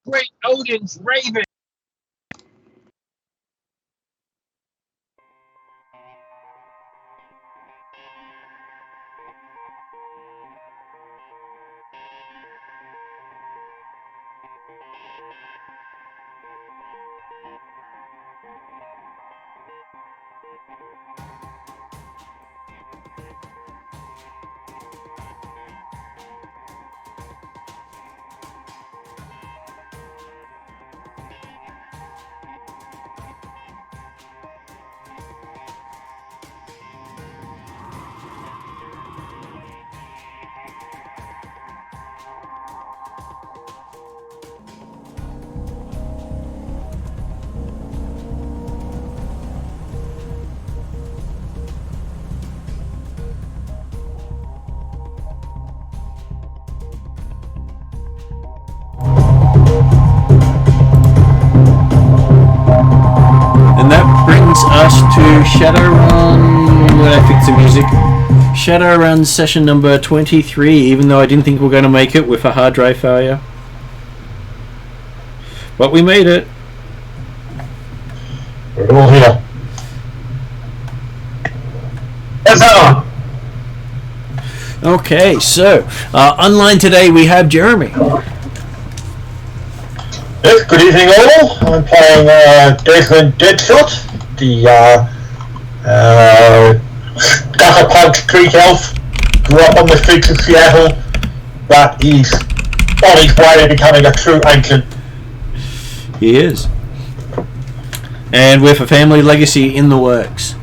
Great Odin's Raven. Us to Shadowrun. When I fix the music, Shadowrun session number 23. Even though I didn't think we were going to make it with a hard drive failure, but we made it. We're all here. Let's go. Okay, so online today we have Jeremy. Yes, good evening all. I'm playing Desmond Deadshot, the gutter punch Greek elf, grew up on the streets of Seattle, but he's on his way to becoming a true ancient. He is. And with a family legacy in the works.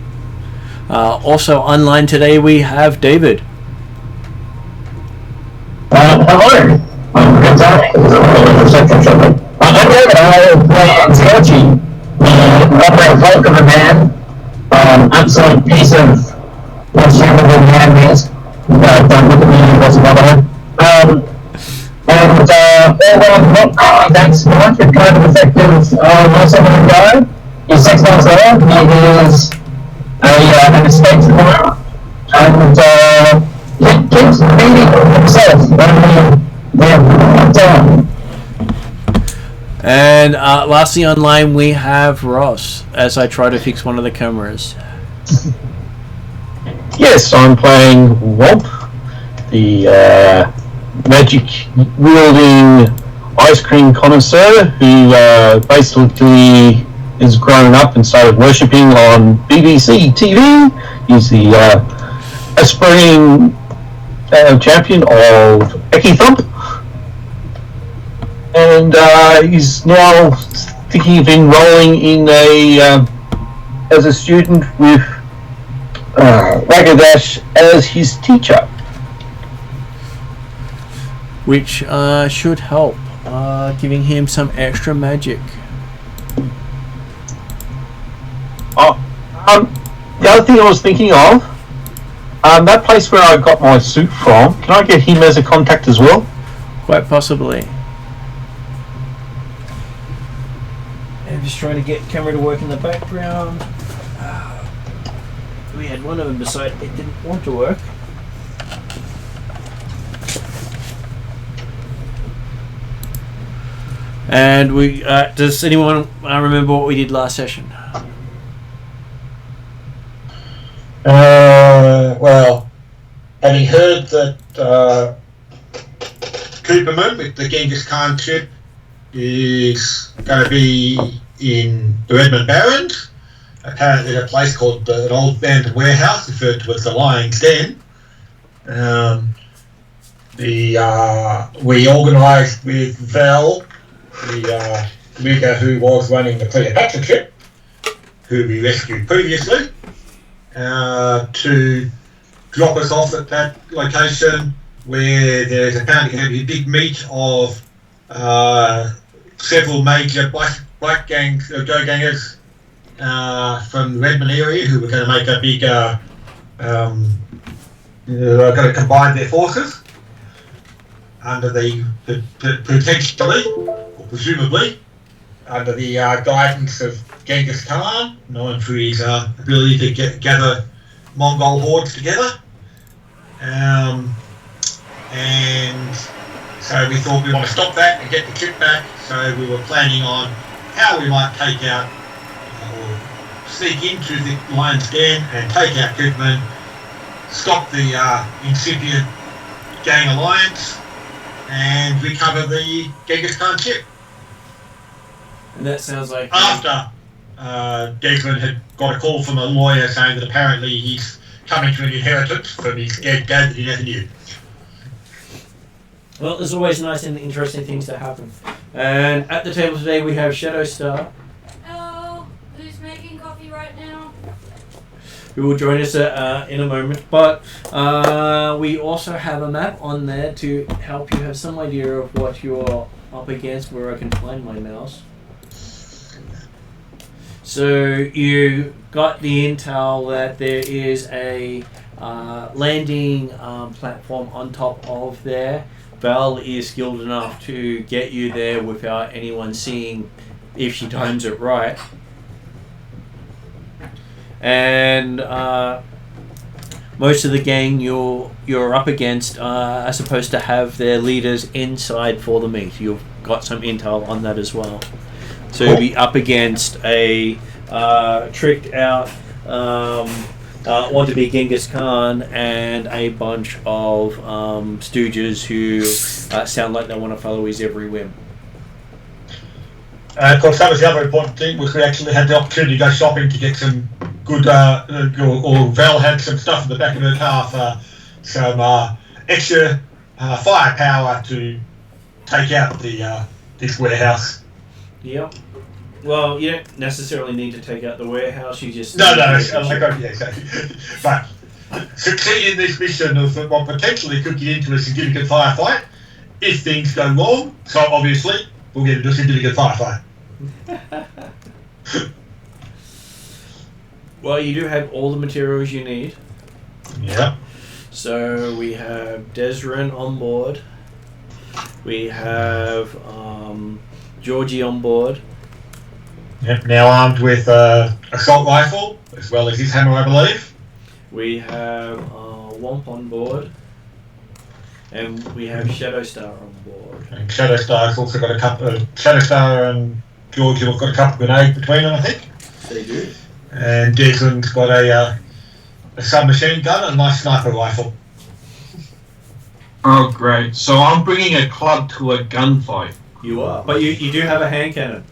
Also online today we have David. Hello. I'm David. I play Antiarchy, the upright hulk of a man, absolute piece of consumable man-meat. Don't look at me whatsoever. And that's not the kind of effective most of the guy. He's 6 months old, he is an estate farmer, and he keeps feeding himself. And lastly online we have Ross, as I try to fix one of the cameras. Yes, I'm playing Womp, the magic wielding ice cream connoisseur who basically has grown up and started worshipping on BBC TV. He's the aspiring champion of Becky Thump, and he's now thinking of enrolling in as a student with Ragadash as his teacher, which should help, giving him some extra magic. The other thing I was thinking of, that place where I got my suit from, can I get him as a contact as well? Quite possibly. I'm just trying to get camera to work in the background. We had one of them beside it didn't want to work. And we does anyone remember what we did last session? Well, having heard that Cooperman with the Gengis Khan ship is going to be in the Redmond Barrens, apparently a place called an old abandoned warehouse referred to as the Lion's Den. We organised with Val, the rigger who was running the Cleopatra ship, who we rescued previously, to drop us off at that location where there's apparently going to be a big meet of several major black gangs, Go Gangers from the Redmond area who were going to make a big, going to combine their forces under the potentially, or presumably, under the guidance of Gengis Khan, known for his ability to gather Mongol hordes together. And So we thought we want to stop that and get the chip back. So we were planning on how we might take out or sneak into the lion's den and take out Goodman, stop the incipient gang alliance, and recover the Gengis Khan chip. And that sounds like... After Desmond had got a call from a lawyer saying that apparently he's coming to an inheritance from his dead dad that he never knew. Well, there's always nice and interesting things that happen. And at the table today we have Shadowstar, Hello, who's making coffee right now? who will join us in a moment. But we also have a map on there to help you have some idea of what you're up against, where I can find my mouse. So you got the intel that there is a landing platform on top of there. Val is skilled enough to get you there without anyone seeing if she times it right. And most of the gang you're up against are supposed to have their leaders inside for the meet. You've got some intel on that as well. So you'll be up against a tricked out want to be Gengis Khan and a bunch of stooges who sound like they want to follow his every whim. Of course, that was the other important thing, was we actually had the opportunity to go shopping to get some good, or Val had some stuff in the back of her car for some extra firepower to take out this warehouse. Yep. Well, you don't necessarily need to take out the warehouse, you just... No, exactly. But succeeding in this mission of what potentially could get into a significant firefight, if things go wrong, so obviously we'll get into a significant firefight. Well, you do have all the materials you need. Yep. So we have Desrin on board. We have Georgie on board. Yep, now armed with assault rifle, as well as his hammer, I believe. We have Womp on board. And we have Shadowstar on board. And Shadowstar's also got a couple of... Shadowstar and Georgie have got a couple of grenades between them, I think. They do. And Desmond's got a submachine gun and a nice sniper rifle. Oh, great. So I'm bringing a club to a gunfight. You are. But you do have a hand cannon.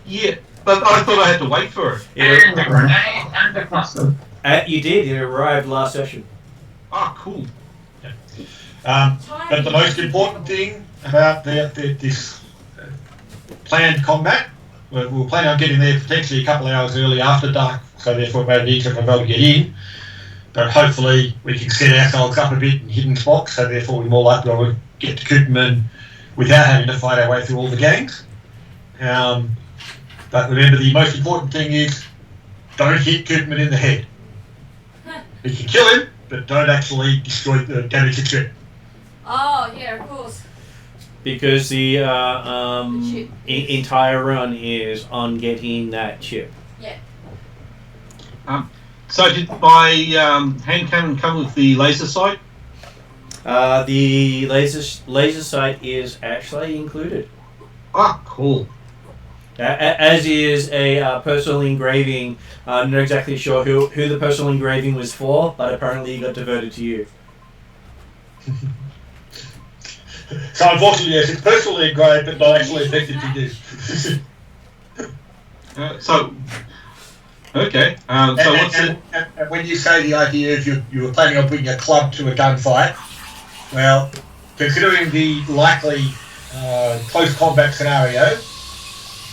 Yeah, but I thought I had to wait for it. And the grenade and the cluster. You did. It arrived last session. Ah, cool. But the most important thing about this planned combat, we're planning on getting there potentially a couple of hours early after dark, so therefore it made it easier for Mel to get in. But hopefully we can set ourselves up a bit in hidden spots, so therefore we're more likely to get to Cooperman without having to fight our way through all the gangs. But remember, the most important thing is don't hit Cooperman in the head. You can kill him, but don't actually damage the chip. Oh, yeah, of course. Because the chip. entire run is on getting that chip. Yeah. So did my hand cannon come with the laser sight? The laser sight is actually included. Ah, cool. As is a personal engraving. I'm not exactly sure who the personal engraving was for, but apparently it got diverted to you. So unfortunately, yes, it's personally engraved, but not actually effective to use. Okay. So what's it? And when you say the idea of you were planning on bringing a club to a gunfight, well, considering the likely close combat scenario,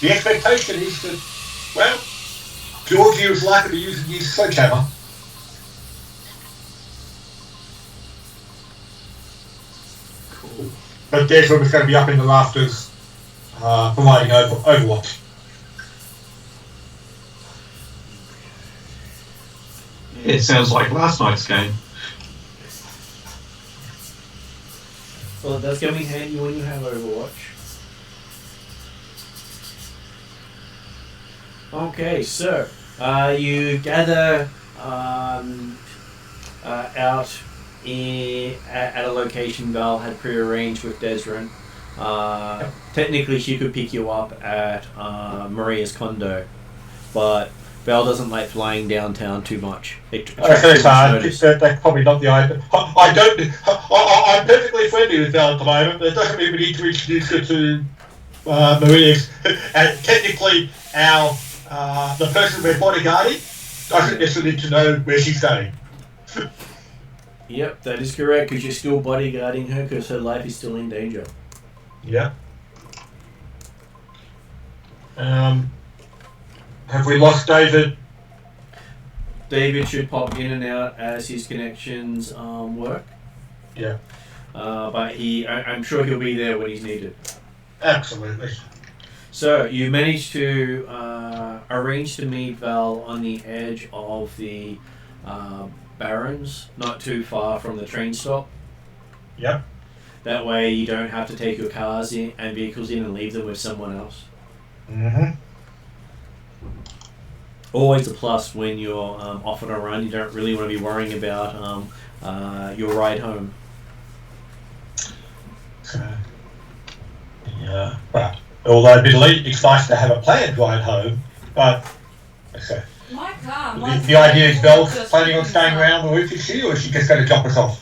the expectation is that, well, Georgie was likely to use his sledgehammer. Cool. But Desmond was going to be up in the rafters providing overwatch. It sounds like last night's game. Well, that's going to be handy when you have Overwatch. Okay, so you gather out at a location Val had prearranged with Desrin. Technically, she could pick you up at Maria's condo, but Val doesn't like flying downtown too much. That's probably not the idea. I'm perfectly friendly with Val at the moment, but it doesn't mean we need to introduce her to Maria's. And technically, the person we're bodyguarding doesn't necessarily need to know where she's going. Yep, that is correct, because you're still bodyguarding her because her life is still in danger. Yeah. Have we lost David? David should pop in and out as his connections work. Yeah. But I'm sure he'll be there when he's needed. Absolutely. So you managed to arrange to meet Val on the edge of the Barrens, not too far from the train stop. Yep. That way you don't have to take your cars in and vehicles in and leave them with someone else. Mm-hmm. Always a plus when you're off on a run. You don't really want to be worrying about your ride home. Yeah. Well, although admittedly, it's nice to have a planned ride home, but okay. My car. The idea is Belle's planning on staying around the week, is she, or is she just going to drop us off?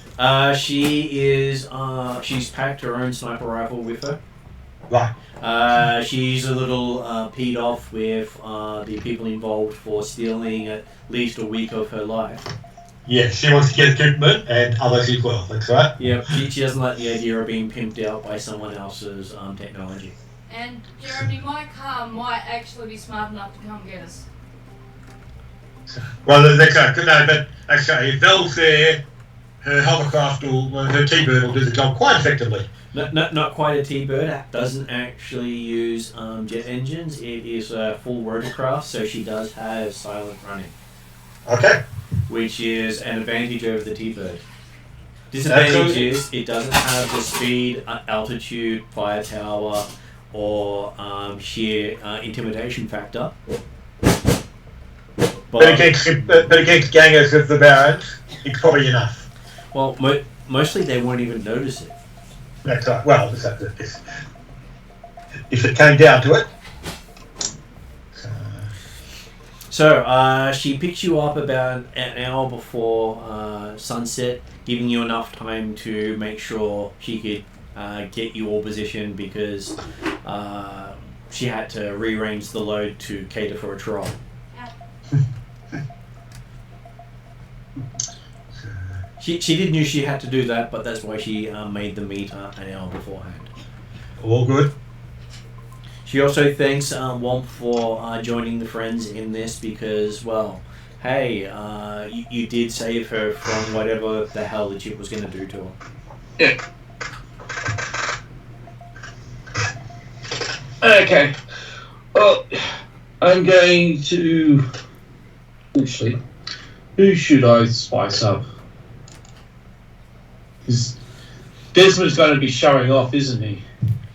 She's packed her own sniper rifle with her. Right. She's a little peed off with the people involved for stealing at least a week of her life. Yeah, she wants to get equipment and others as well, that's right. Yep, she doesn't like the idea of being pimped out by someone else's technology. And Jeremy, my car might actually be smart enough to come get us. Well, that's okay. No, but actually, if Belle's there, her hovercraft her T-bird will do the job quite effectively. Not quite a T-bird. It doesn't actually use jet engines. It is a full rotorcraft, so she does have silent running. Okay. Which is an advantage over the T-bird. Disadvantage is it doesn't have the speed, altitude, firepower, or sheer intimidation factor. But against gangers of the Barrens, it's probably enough. Well, mostly they won't even notice it. That's right. Well, if it came down to it. So she picks you up about an hour before sunset, giving you enough time to make sure she could get you all positioned because she had to rearrange the load to cater for a troll. She did knew she had to do that, but that's why she made the meet an hour beforehand. All good. She also thanks Womp for joining the friends in this because, well, hey, you did save her from whatever the hell the chip was going to do to her. Yeah. Okay. Well, I'm going to... Actually, who should I spice up? Because Desmond's going to be showing off, isn't he?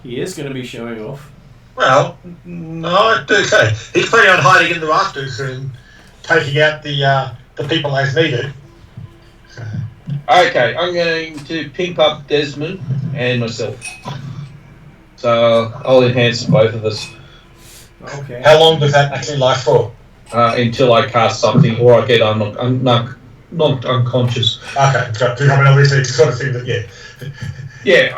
He is going to be showing off. Well, no, I do say. He's planning on hiding in the rafters and taking out the people as needed. Okay, I'm going to pimp up Desmond and myself. So I'll enhance both of us. Okay. How long does that actually last for? Until I cast something or I get knocked unconscious. Okay, so I mean, obviously it's the sort of thing that, yeah. Yeah,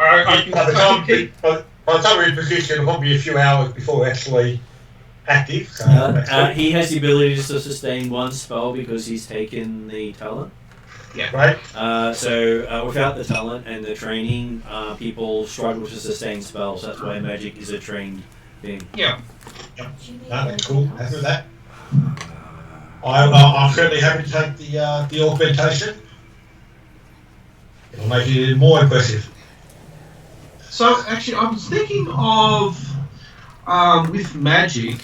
By the time we're in position, it won't be a few hours before we're actually active. So he has the ability to sustain one spell because he's taken the talent. Yeah. Right. So without the talent and the training, people struggle to sustain spells. That's why magic is a trained thing. Yeah. Yep. No, that's cool. Happy with that. I'm certainly happy to take the augmentation. It'll make it even more impressive. So actually, I was thinking of with magic,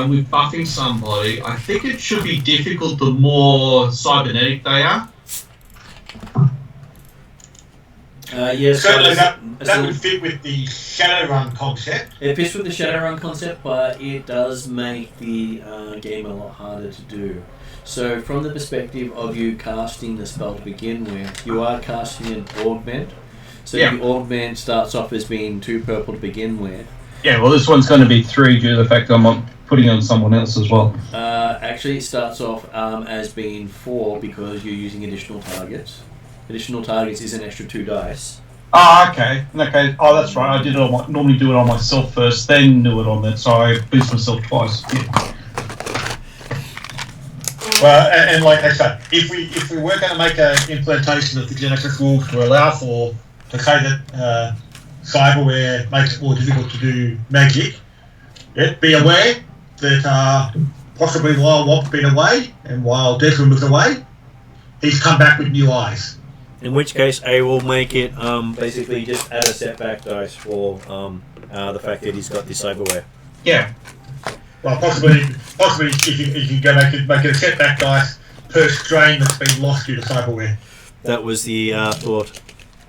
with buffing somebody. I think it should be difficult the more cybernetic they are. Yes. Certainly, that would fit with the Shadowrun concept. It fits with the Shadowrun concept, but it does make the game a lot harder to do. So, from the perspective of you casting the spell to begin with, you are casting an augment. So, the augment starts off as being 2 purple to begin with. Yeah, well, this one's going to be 3 due to the fact that I'm putting it on someone else as well. Actually, it starts off as being 4 because you're using additional targets. Additional targets is an extra 2 dice. Oh, okay. Okay. Oh, that's right. I did it on normally do it on myself first, then do it on that. So I boost myself twice. Yeah. Well, and like I said, if we were going to make an implementation of the Genesys rules to allow for, to say that cyberware makes it more difficult to do magic, be aware that possibly while Wop's been away and while Desmond was away, he's come back with new eyes. In which case, I will make it basically just add a setback dice for the fact that he's got this cyberware. Yeah. Well, possibly if you go make it a setback dice per strain that's been lost due to cyberware. That was the thought.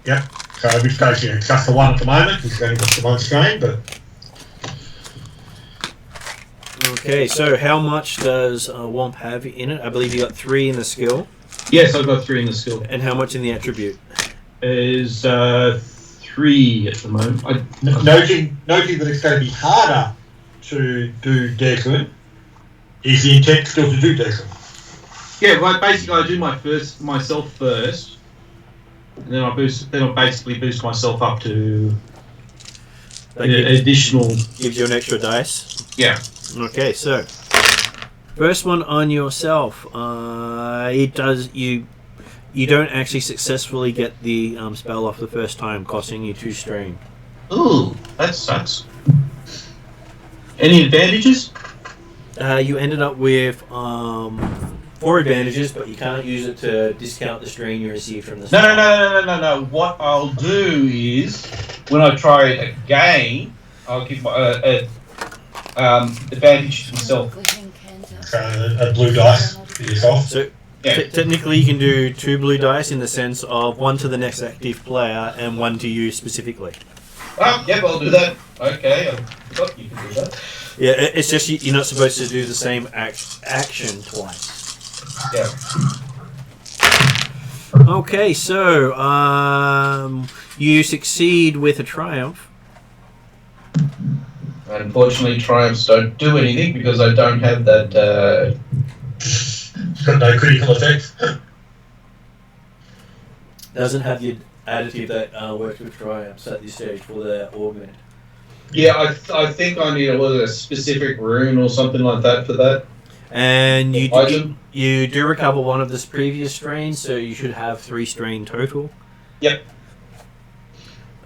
Yep. So in which case, it's just the one at the moment. He's only got the one strain, but. Okay, so how much does Womp have in it? I believe you got 3 in the skill. Yes, I've got 3 in the skill. And how much in the attribute? Is 3 at the moment. Noting that it's going to be harder to do Desmond, is the intent still to do Desmond? Yeah, well, basically I do myself first, and then I basically boost myself up to additional. Gives you an extra dice. Yeah. Okay, so first one on yourself. It does you don't actually successfully get the spell off the first time, costing you 2 strain. Ooh, that sucks. Any advantages? You ended up with 4 advantages, but you can't use it to discount the strain you receive from the spell. No. What I'll do is, when I try it again, I'll give my advantage to myself. A blue dice for yourself. So Yeah. technically, you can do 2 blue dice in the sense of 1 to the next active player and 1 to you specifically. Oh, yep, I'll do that. Okay, I forgot you can do that. Yeah, it's just you're not supposed to do the same action twice. Yeah. Okay, so you succeed with a triumph. Unfortunately, triumphs don't do anything because I don't have that. It's got no critical effect. Doesn't have the additive that works with triumphs at this stage for the augment. Yeah, I think I need a specific rune or something like that for that. And you do recover 1 of this previous strain, so you should have 3 strain total. Yep.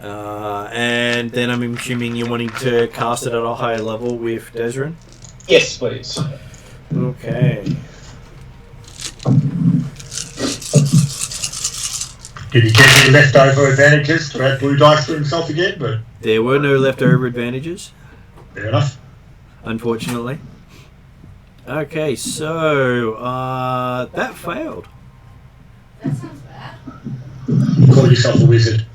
And then I'm assuming you're wanting to cast it at a higher level with Desrin? Yes, please. Okay. Did he get any leftover advantages to add blue dice for himself again? But There were no leftover advantages, fair enough. unfortunately. Okay, so that failed. That sounds bad. Call yourself a wizard.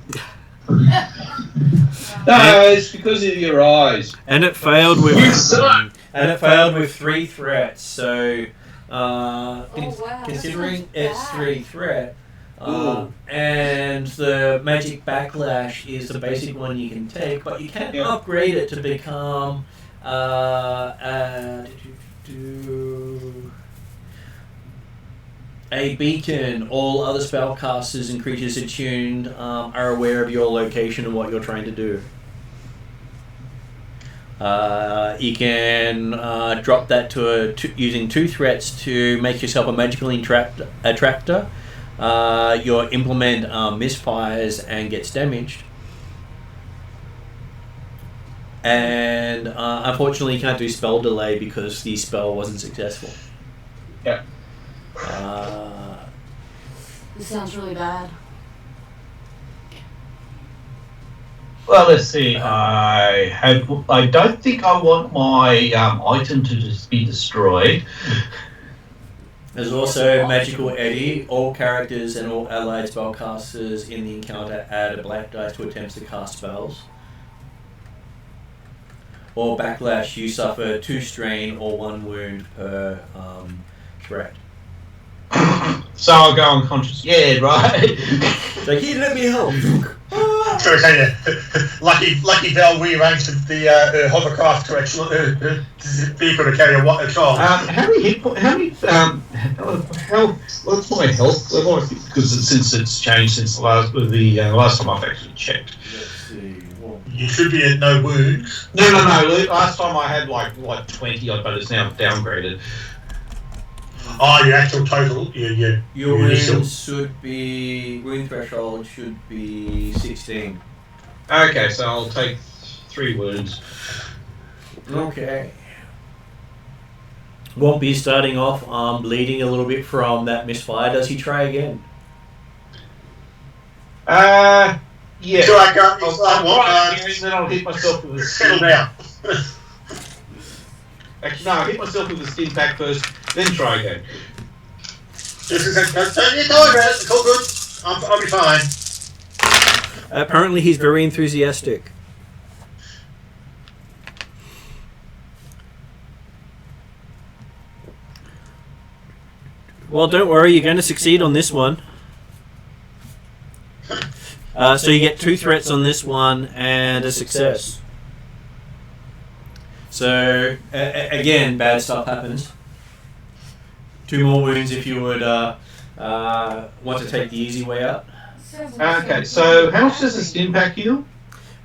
No, it's because of your eyes. And it failed with You suck! 3 threats. So Wow, considering that it's sounds 3 threat, and the magic backlash is the basic one you can take, but you can upgrade it to become a beacon. All other spellcasters and creatures attuned are aware of your location and what you're trying to do. You can drop that to using 2 threats to make yourself a magically attractor. Your implement misfires and gets damaged. And unfortunately you can't do spell delay because the spell wasn't successful. Yeah. This sounds really bad. Well, let's see. I don't think I want my item to just be destroyed. There's also Magical Eddy. All characters and all allied spellcasters in the encounter add a black dice to attempts to cast spells. Or Backlash, you suffer 2 strain or 1 wound per threat. So I'll go unconscious. Yeah, right. It's like, here, let me help. So yeah, lucky Val rearranged the hovercraft to actually vehicle to carry a child. How many hit points? How many what's my health level? Because since it's changed since the last time I've actually checked. Let's see. You should be at no wounds. No. Last time I had like 20, but it's now downgraded. Oh, your actual total, your wounds should be wound threshold should be 16. Okay, so I'll take 3 wounds. Okay. Won't be starting off bleeding a little bit from that misfire. Does he try again? Yeah. So I got then I'll hit myself with a settle down. Actually, no, I'll hit myself with a stim pack first, then try again. This is it's all good. I'll be fine. Apparently, he's very enthusiastic. Well, don't worry, you're going to succeed on this one. So you get 2 threats on this one and a success. So, again, bad stuff happens. 2 more wounds if you would want to take the easy way out. Okay, so how much does a stim pack heal?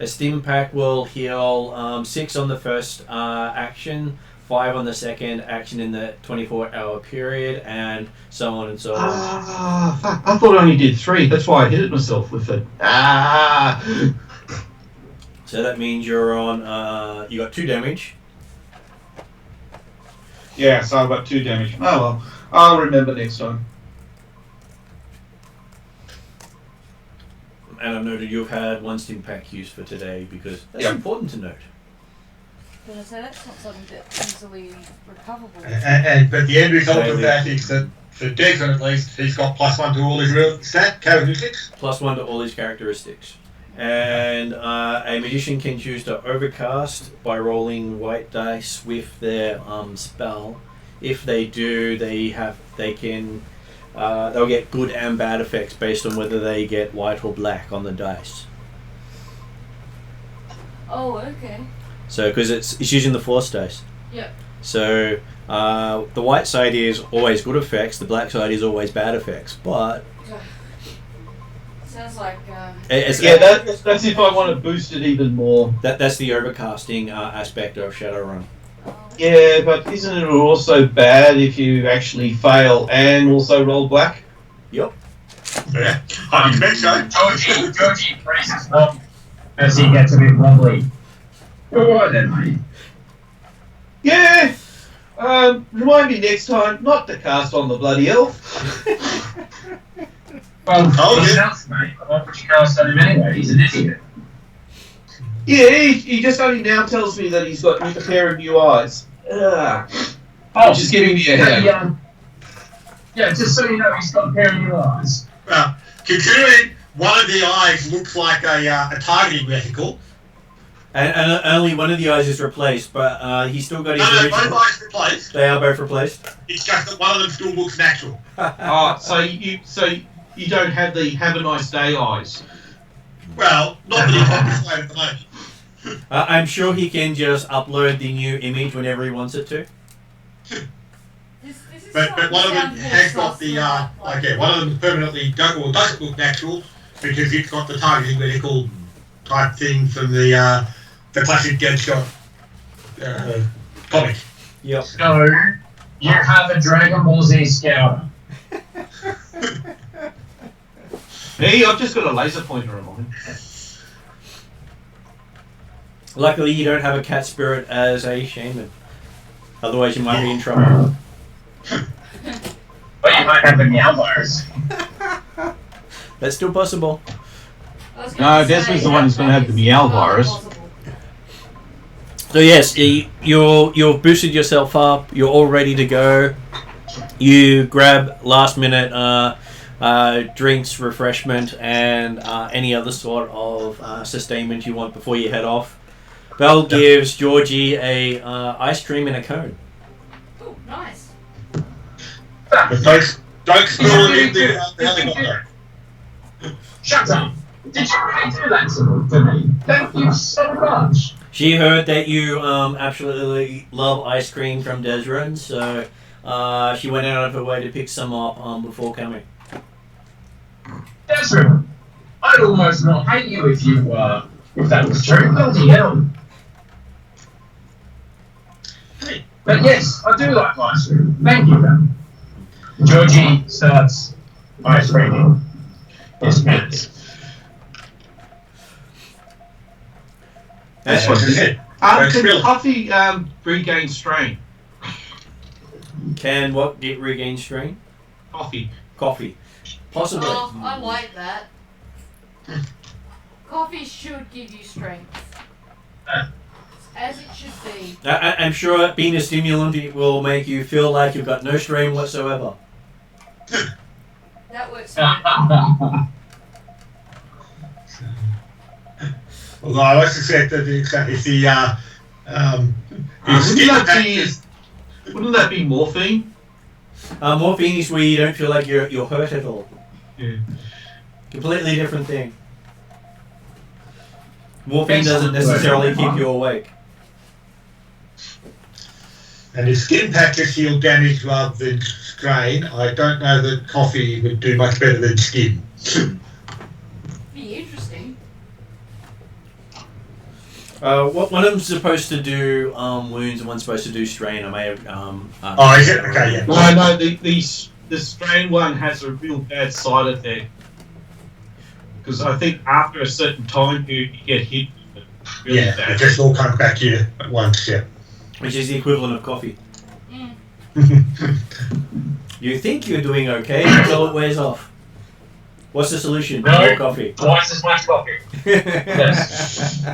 A stim pack will heal 6 on the first action, 5 on the second action in the 24-hour period, and so on and so on. Fuck. I thought I only did 3. That's why I hit it myself with it. So that means you're on, you got 2 damage. Yeah, so I've got 2 damage. Oh well, I'll remember next time. And I've noted you've had 1 stim pack used for today because that's important to note. But I say that's not something that's easily recoverable. But the end result of that is that for Declan at least, he's got +1 to all his real characteristics. +1 to all his characteristics. And a magician can choose to overcast by rolling white dice with their spell. If they do, they'll get good and bad effects based on whether they get white or black on the dice. Oh, okay. So, because it's using the force dice. Yep. So, the white side is always good effects, the black side is always bad effects, but... Sounds like... that's if I want to boost it even more. That's the overcasting aspect of Shadowrun. Yeah, but isn't it also bad if you actually fail and also roll black? Yep. Yeah, I expect so. Georgie braces up as he gets a bit wobbly. Alright then, mate. Yeah! Remind me next time not to cast on the bloody elf. Well, he's nuts, mate. Why would you cast on him anyway? He's an idiot. Yeah, he just only now tells me that he's got a pair of new eyes. Which is giving me a headache. Yeah, just so you know, he's got a pair of new eyes. Well, considering one of the eyes looks like a targeting reticle. And only one of the eyes is replaced, but he's still got his original... both eyes replaced. They are both replaced. It's just that one of them still looks natural. So you don't have the have a nice day eyes. Well, not that he's on display at the moment. I'm sure he can just upload the new image whenever he wants it to. But one of them has got the one of them permanently doesn't look natural because it's got the targeting reticle type thing from the classic Gengis Khan comic. Yep. So you have a Dragon Ball Z Scouter. Hey, I've just got a laser pointer on mine. Luckily, you don't have a cat spirit as a shaman. Otherwise, you might be in trouble. But you might have the meow virus. That's still possible. No, Desmond's the one who's going to have the meow virus. So yes, you've boosted yourself up. You're all ready to go. You grab last minute drinks, refreshment, and any other sort of sustainment you want before you head off. Belle gives Georgie a ice cream in a cone. Oh, nice. Don't spoil the other guy. Shut up! Did you really do that to me? Thank you so much. She heard that you absolutely love ice cream from Desron, so she went out of her way to pick some up before coming. Desmond, I'd almost not hate you if that was true. Bloody hell. But yes, I do like ice cream. Thank you, man. Georgie starts ice creaming his pants. That's what I said. Can Puffy regain strain? Can what get regain strain? Coffee. Coffee. Possibly. Oh, I like that. Coffee should give you strength. As it should be. I'm sure being a stimulant will make you feel like you've got no strain whatsoever. That works. Although I like to say that if wouldn't that be morphine? Morphine is where you don't feel like you're hurt at all. Yeah. Completely different thing. Morphine doesn't necessarily keep you awake. and if skin patches heal damage rather than strain, I don't know that coffee would do much better than skin. Be interesting. One of them's supposed to do wounds and one's supposed to do strain. I may have. Oh, is it? Okay, yeah. No, the strain one has a real bad side effect. Because I think after a certain time period, you get hit with it really bad. It just all comes back here at once, yeah. Which is the equivalent of coffee. Mm. You think you're doing okay until it wears off. What's the solution? No. More coffee. Twice as much coffee. Yes.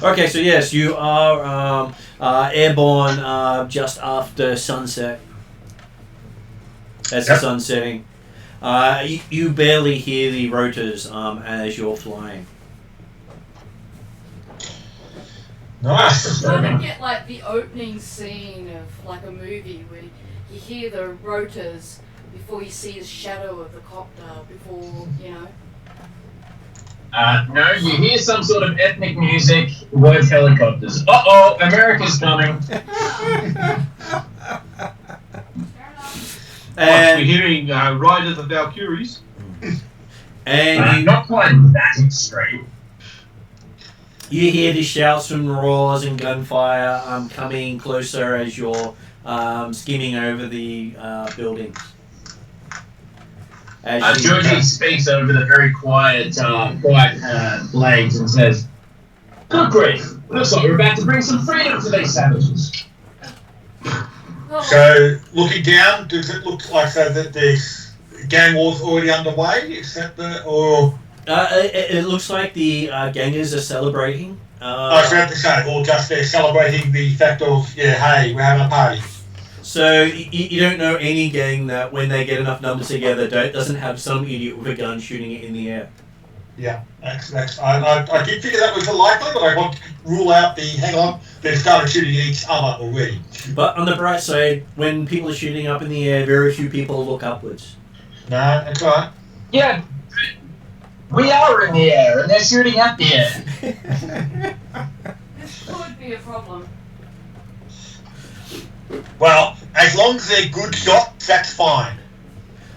Okay, so yes, you are airborne just after sunset. As the sun's setting. You barely hear the rotors as you're flying. Nice. It's trying to get like the opening scene of like a movie where you hear the rotors before you see the shadow of the copter, before, you know. No, you hear some sort of ethnic music, word helicopters. Uh-oh, America's coming. Fair enough. We're hearing Ride of the Valkyries. And Not quite that extreme. you hear the shouts and roars and gunfire coming closer as you're skimming over the buildings. As Georgie speaks over the very quiet blades and says, "Good grief, looks like we're about to bring some freedom to these savages." Oh, So, looking down, does it look like so that there's gang war's already underway? Is that the, or... it looks like the gangers are celebrating. I was about to say, or just they're celebrating the fact of, yeah, hey, we're having a party. So you don't know any gang that when they get enough numbers together doesn't have some idiot with a gun shooting it in the air. Yeah, I did figure that was likely, but I want to rule out the, hang on, they've started shooting at each other already. But on the bright side, when people are shooting up in the air, very few people look upwards. No, that's right. Yeah, we are in the air and they're shooting at the air. this could be a problem. Well, as long as they're good shots, that's fine.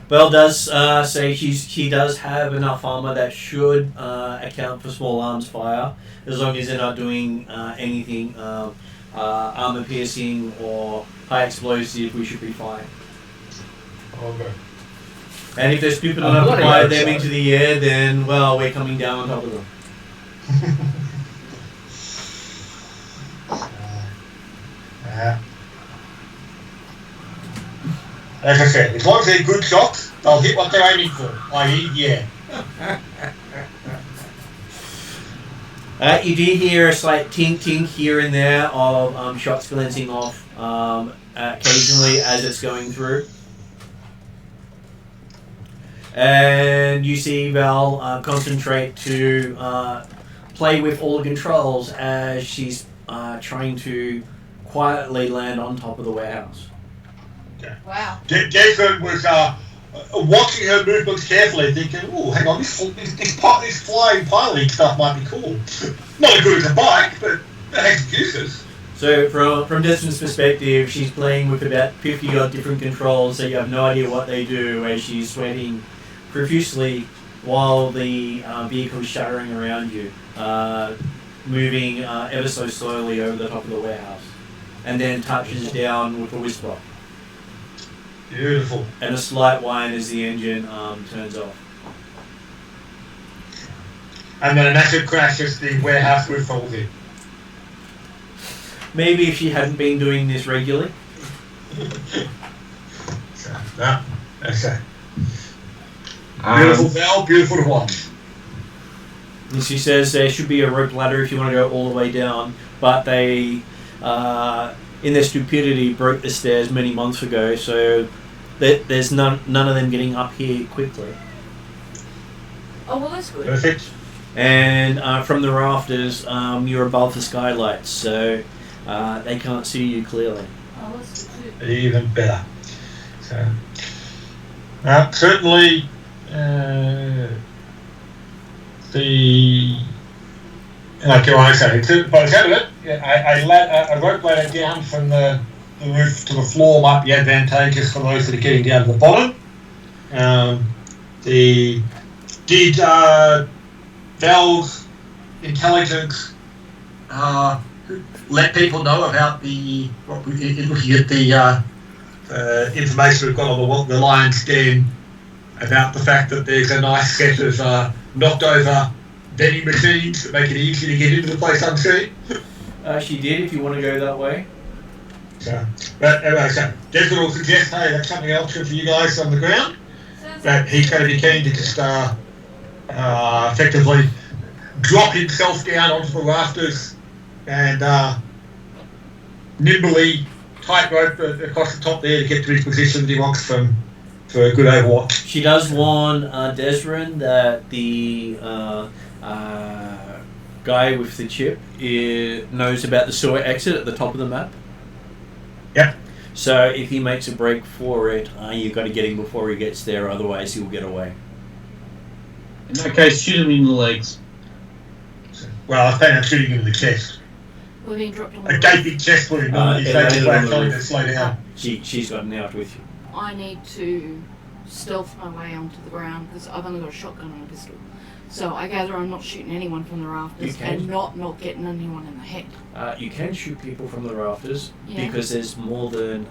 Belle does say she does have enough armor that should account for small arms fire, as long as they're not doing anything armor piercing or high explosive. We should be fine. Okay. And if they're stupid enough to fire them into the air, then well, we're coming down on top of them. As I said, as long as they're good shots, they'll hit what they're aiming for. I.e., yeah. You do hear a slight tink here and there of shots glancing off occasionally as it's going through. And you see Val concentrate to play with all the controls as she's trying to quietly land on top of the warehouse. Okay. Wow. Desmond was watching her movements carefully, thinking, "Oh, hang on, this flying piloting stuff might be cool. Not as good as a bike, but it has uses." So from Desmond's perspective, she's playing with about 50 odd different controls, so you have no idea what they do as she's sweating profusely while the vehicle's shuddering around you, moving ever so slowly over the top of the warehouse, and then touches down with a whisper. Beautiful. And a slight whine as the engine turns off. And then a massive crash as the warehouse roof falls in. Maybe if she hadn't been doing this regularly. So, no, okay. Beautiful Val, beautiful to watch. And she says there should be a rope ladder if you want to go all the way down, but they, in their stupidity, broke the stairs many months ago, so there's none of them getting up here quickly. Oh, well, that's good. Perfect. And from the rafters, you're above the skylights, so they can't see you clearly. Oh, that's good. Even better. So, certainly, like I said, by the sound of it, a rope ladder down from the roof to the floor might be advantageous for those that are getting down to the bottom. Did Val's intelligence let people know about looking at the information we've got on the lion's den about the fact that there's a nice set of knocked over vending machines that make it easy to get into the place unseen? She did, if you want to go that way. So, but anyway, so Desmond will suggest, hey, that's something else for you guys on the ground. But he's going to be keen to just effectively drop himself down onto the rafters and nimbly tightrope across the top there to get to his position that he wants for a good overwatch. She does warn Desrin that the guy with the chip knows about the sewer exit at the top of the map. Yep. So if he makes a break for it, you've got to get him before he gets there, otherwise he'll get away. In that case, shoot him in the legs. Well, I think I'm shooting him in the chest. We're being dropped on A gaping chest wound. He's making way of telling him to slow down. She's gotten out with you. I need to stealth my way onto the ground because I've only got a shotgun and a pistol. So I gather I'm not shooting anyone from the rafters and not getting anyone in the head. You can shoot people from the rafters because there's more than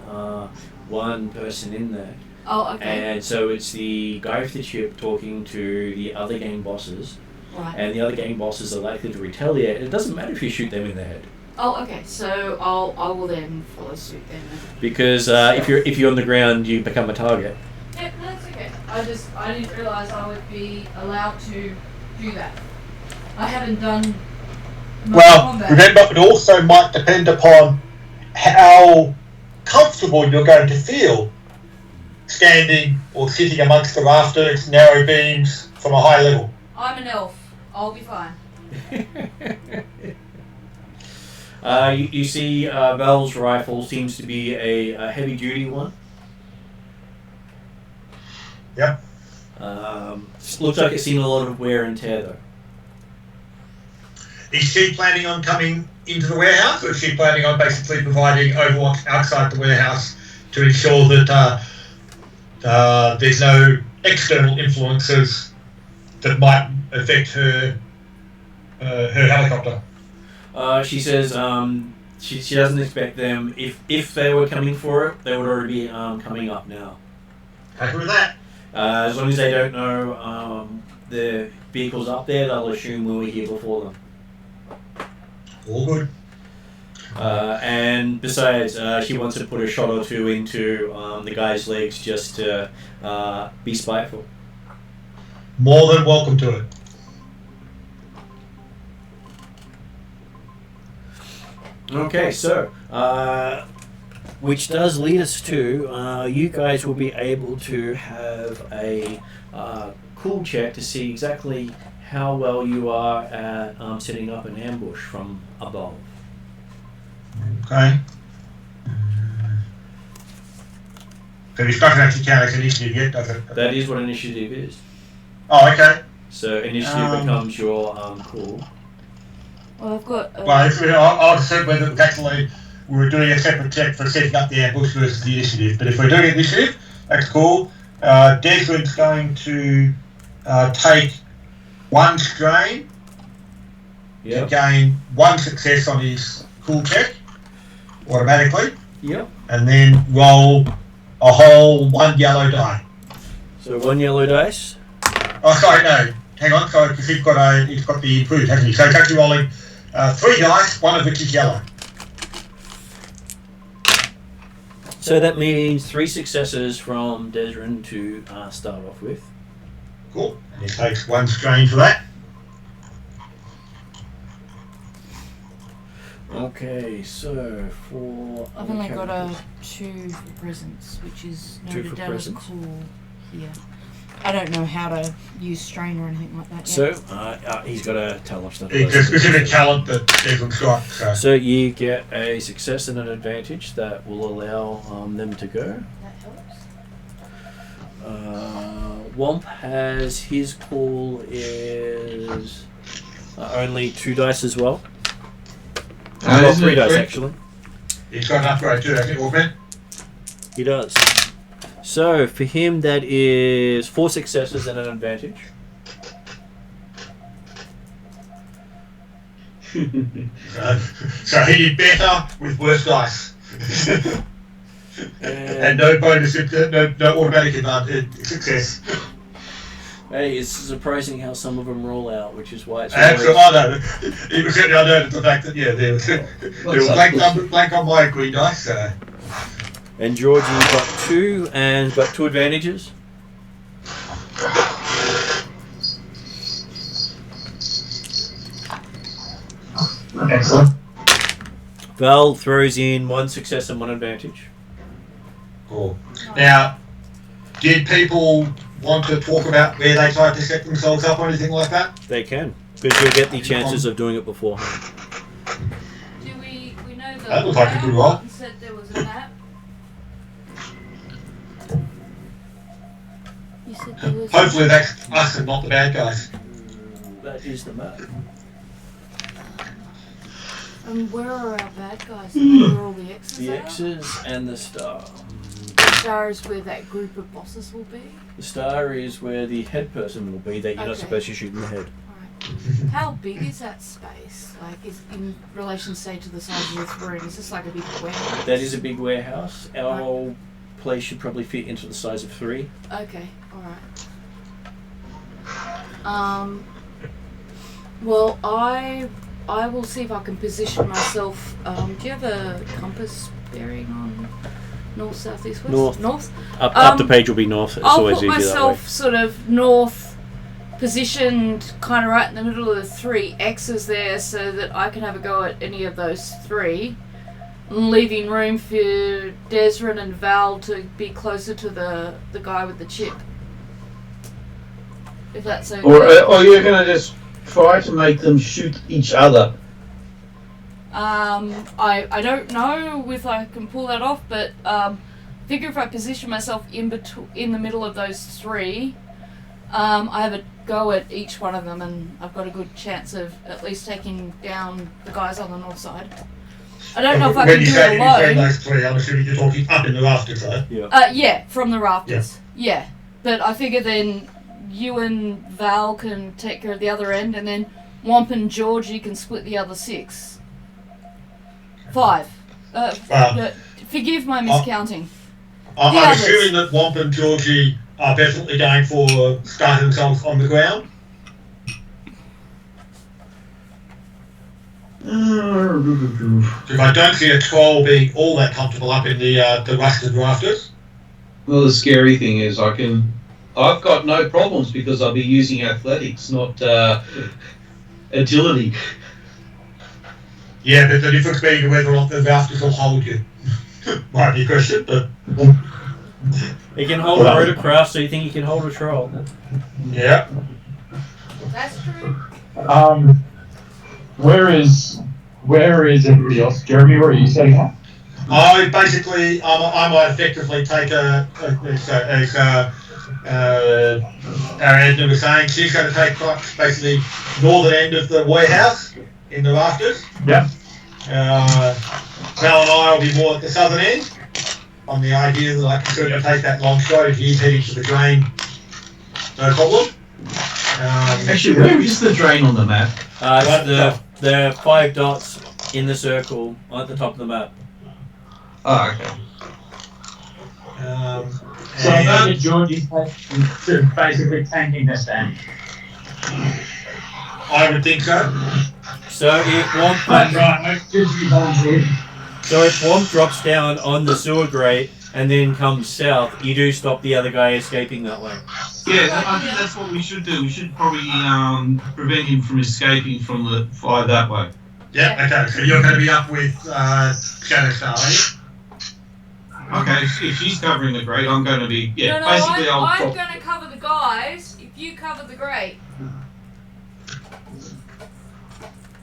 one person in there. Oh, okay. And so it's the guy with the chip talking to the other gang bosses. Right. And the other gang bosses are likely to retaliate. It doesn't matter if you shoot them in the head. Oh, okay. So I will then follow suit then. Because if you're on the ground, you become a target. Yeah, that's okay. I didn't realise I would be allowed to do that. I haven't done much combat. Remember, it also might depend upon how comfortable you're going to feel standing or sitting amongst the rafters, narrow beams from a high level. I'm an elf. I'll be fine. You see Val's rifle seems to be a heavy-duty one. Yep. Looks like it's seen a lot of wear and tear, though. Is she planning on coming into the warehouse, or is she planning on basically providing overwatch outside the warehouse to ensure that there's no external influences that might affect her helicopter? She says she doesn't expect them. If they were coming for it, they would already be coming up now. Happy with that. As long as they don't know the vehicle's up there, they'll assume we were here before them. All good. And besides, she wants to put a shot or two into the guy's legs just to be spiteful. More than welcome to it. Okay, so which does lead us to you guys will be able to have a cool check to see exactly how well you are at setting up an ambush from above. Okay. So this doesn't actually count as initiative yet, does it? That is what initiative is. Oh, okay. So initiative becomes your call. Well, I've got. I'll just see whether it's actually we were doing a separate check for setting up the ambush versus the initiative. But if we're doing initiative, that's cool. Desmond's going to take 1 strain to gain 1 success on his cool check automatically. Yep. And then roll a whole 1 yellow die. So 1 yellow dice. Oh, sorry, no. Hang on, sorry, because he's got the improved, hasn't he? So he's actually rolling 3 dice, 1 of which is yellow. So that means 3 successes from Desrin to start off with. Cool. And he takes 1 strain for that. Okay, so for... I've only got a 2 for presents, which is 2 noted for down as presents. cool here. I don't know how to use strain or anything like that yet. So he's got a talent stuff. It's a specific talent that Desmond's got. So you get a success and an advantage that will allow them to go. That helps. Womp has his call is only 2 dice as well. Well, 3 dice actually. He's got an upgrade too, hasn't he, Wolfman? He does. So for him that is 4 successes and an advantage. So he did better with worse dice. And no bonus, no automatic advantage, success. Hey, it's surprising how some of them roll out, which is why it's Absolutely, I know. It was certainly unknown the fact that there was blank on my green dice. So. And George, you've got 2 and got 2 advantages. Excellent. Val throws in 1 success and 1 advantage. Cool. Now, did people want to talk about where they tried to set themselves up or anything like that? They can, because you'll get the chances of doing it beforehand. Do we know That looks like a good roll. Said there was a map. You said there was. Hopefully that's us and not the bad guys. That is the map. And where are our bad guys? Where are all the X's The are? X's and the star. The star is where that group of bosses will be. The star is where the head person will be that you're not Okay. supposed to shoot in the head. Alright. How big is that space? Like, is in relation, say, to the size of this room? Is this like a big warehouse? That is a big warehouse. Our place should probably fit into the size of 3. Okay, alright. Well, I will see if I can position myself. Do you have a compass bearing on north, south, east, west? North. Up the page will be north. It's I'll always put easier myself that way. sort of north, positioned kind of right in the middle of the 3 X's there, so that I can have a go at any of those 3, leaving room for Desrin and Val to be closer to the guy with the chip. If that's okay. Or you're going to just try to make them shoot each other. I don't know if I can pull that off, but figure if I position myself in the middle of those 3, I have a go at each one of them, and I've got a good chance of at least taking down the guys on the north side. I don't know if I can do it alone. Those 3, I'm assuming you're talking up in the rafters, though. Yeah, from the rafters. Yeah, but I figure then you and Val can take care of the other end, and then Womp and Georgie can split the other 6. 5. Forgive my miscounting. I'm assuming that Womp and Georgie are definitely going for starting themselves on the ground. Because I don't see a troll being all that comfortable up in the rusted rafters. Well, the scary thing is I've got no problems because I'll be using athletics, not agility. Yeah, but the difference being whether or not the rafters will hold you. Might be a question, but... He can hold a rotorcraft, so you think he can hold a troll? Yeah. That's true. Where is everybody else? Jeremy, where are you setting up? I basically, I might effectively take our Edna was saying, she's going to take basically northern end of the warehouse in the rafters. Yep. Val and I will be more at the southern end, on the idea that I can certainly take that long shot if he's heading to the drain. No problem. Actually, where is the drain on the map? The 5 dots in the circle at the top of the map. Oh, okay. So I know that George is basically tanking this then. I would think so. So if Womp drops down on the sewer grate and then comes south, you do stop the other guy escaping that way. Yeah, I think that's what we should do. We should probably prevent him from escaping from the fire that way. Yeah, okay, so you're going to be up with Shadowrun, are you? Okay, if she's covering the grate, I'm going to be... Yeah, no, basically I'm going to cover the guys if you cover the grate.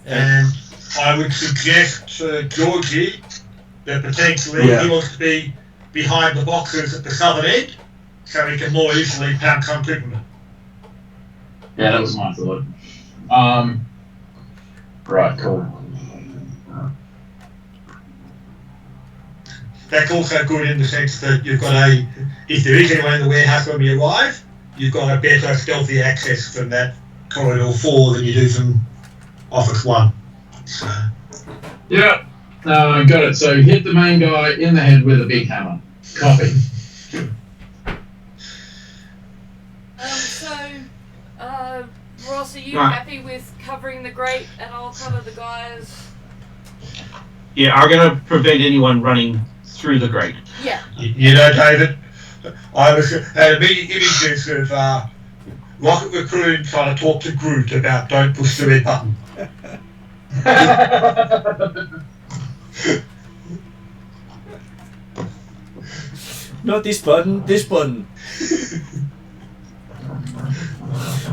And I would suggest to Georgie that potentially he wants to be behind the boxes at the southern end so he can more easily pounce on Clipperman. Yeah, that was my thought. Right, cool. That's also good in the sense that you've got if there is anyone in the warehouse when we arrive, you've got a better stealthy access from that corridor 4 than you do from Office 1. So. Yeah, got it. So hit the main guy in the head with a big hammer. Copy. Ross, are you happy with covering the grate and I'll cover the guys? Yeah, I'm going to prevent anyone running through the grate. Yeah. You know, David, I had immediate images of Rocket Raccoon trying to talk to Groot about don't push the red button. Not this button, this button.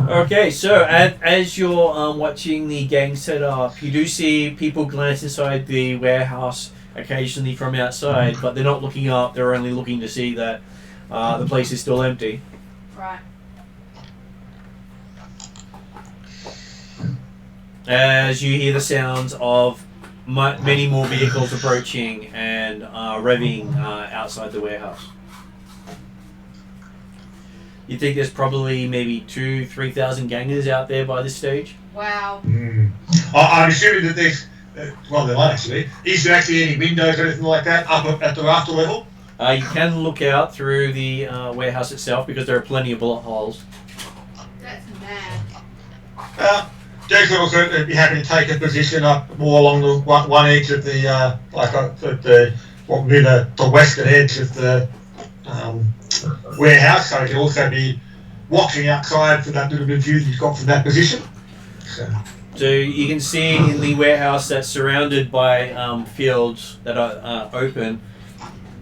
Okay, so as you're watching the gang set up, you do see people glance inside the warehouse occasionally from outside, but they're not looking up, they're only looking to see that the place is still empty. Right. As you hear the sounds of many more vehicles approaching and revving outside the warehouse. You think there's probably maybe 2,000-3,000 gangers out there by this stage? Wow. I'm assuming that there's, well, there might actually. Is there actually any windows or anything like that up at the rafter level? You can look out through the warehouse itself because there are plenty of bullet holes. That's mad. Jason will certainly be happy to take a position up more along the one edge of the, what would be the western edge of the warehouse, so he can also be watching outside for that little bit of view he's got from that position. So you can see in the warehouse that's surrounded by fields that are open,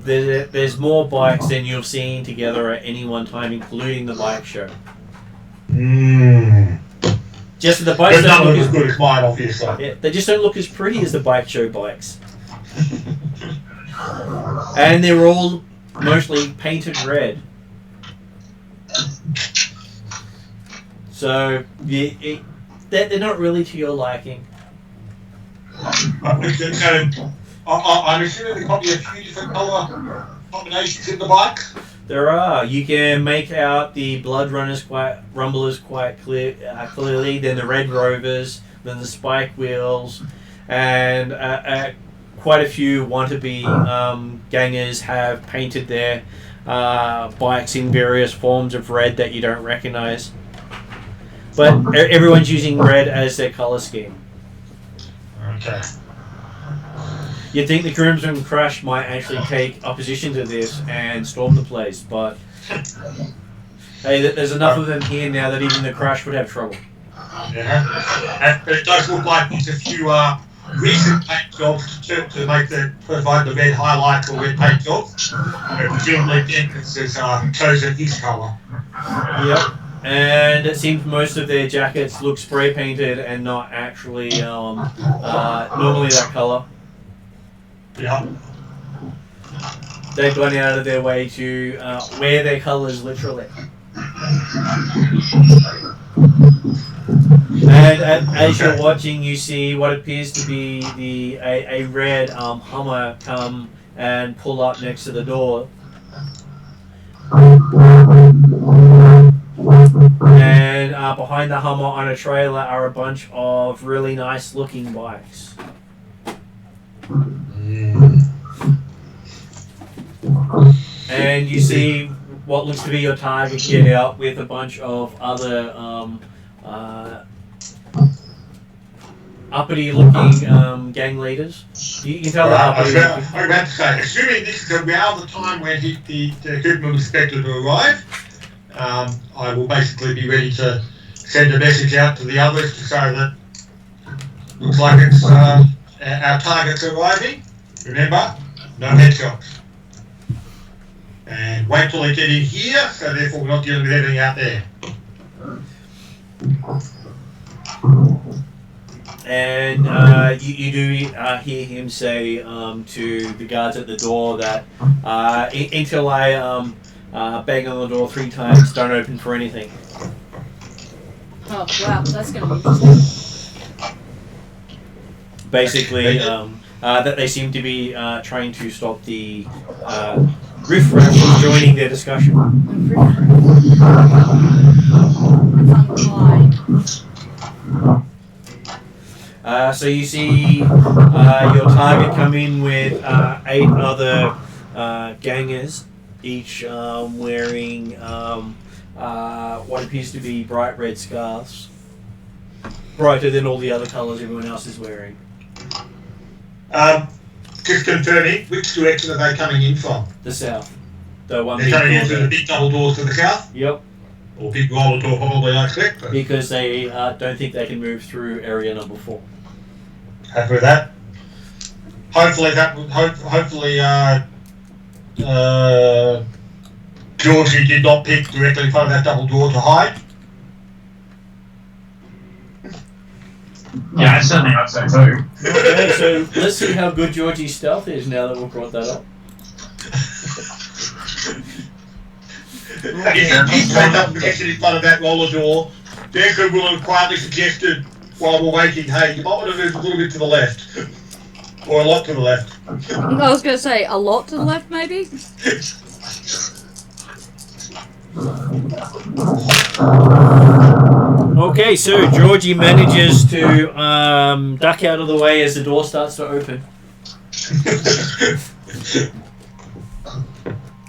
there's more bikes than you've seen together at any one time, including the bike show. Just the bikes don't look as good as mine, obviously. Yeah, they just don't look as pretty as the bike show bikes. And they're all mostly painted red. So they're not really to your liking. I'm assuming there might be a few different colour combinations in the bikes. There are. You can make out the Blood Rumblers quite clearly, then the Red Rovers, then the Spike Wheels, and quite a few wannabe gangers have painted their bikes in various forms of red that you don't recognize. But everyone's using red as their colour scheme. Okay. You'd think the Crimson Crush might actually take opposition to this and storm the place, but hey, there's enough of them here now that even the Crush would have trouble. Yeah. But it does look like there's a few recent paint jobs to provide the red highlights or red paint jobs. Presumably Gengis has chosen his colour. Yep. And it seems most of their jackets look spray painted and not actually normally that colour. Yeah. they've gone out of their way to wear their colours literally. And as you're watching, you see what appears to be a red Hummer come and pull up next to the door. And behind the Hummer on a trailer are a bunch of really nice looking bikes. And you see what looks to be your target get out with a bunch of other uppity looking gang leaders. You can tell they're uppity looking. I was about to say, assuming this is around the time when the equipment was expected to arrive, I will basically be ready to send a message out to the others to say that looks like it's our target's arriving. Remember, no headshots. And wait till they get in here, so therefore we're not dealing with anything out there. And you do hear him say to the guards at the door that until I bang on the door 3 times, don't open for anything. Oh wow, that's gonna be interesting. Basically, that they seem to be trying to stop the riffraff from joining their discussion. So you see your target come in with 8 other gangers, each wearing what appears to be bright red scarves, brighter than all the other colours everyone else is wearing. Just confirming, which direction are they coming in from? The south. The one They're coming in through the big double doors to the south? Yep. Or big roller door, probably, I expect. But Because they don't think they can move through area number 4. happy with that. Hopefully, Georgie did not pick directly in front of that double door to hide. Yeah, I certainly hope so too. Okay, so let's see how good Georgie's stealth is now that we've brought that up. He turned up position in front of that roller door. Jacob will have quietly suggested while we're waiting, hey, you might want to move a little bit to the left. Or a lot to the left. I was gonna say a lot to the left, maybe. Okay, so Georgie manages to duck out of the way as the door starts to open.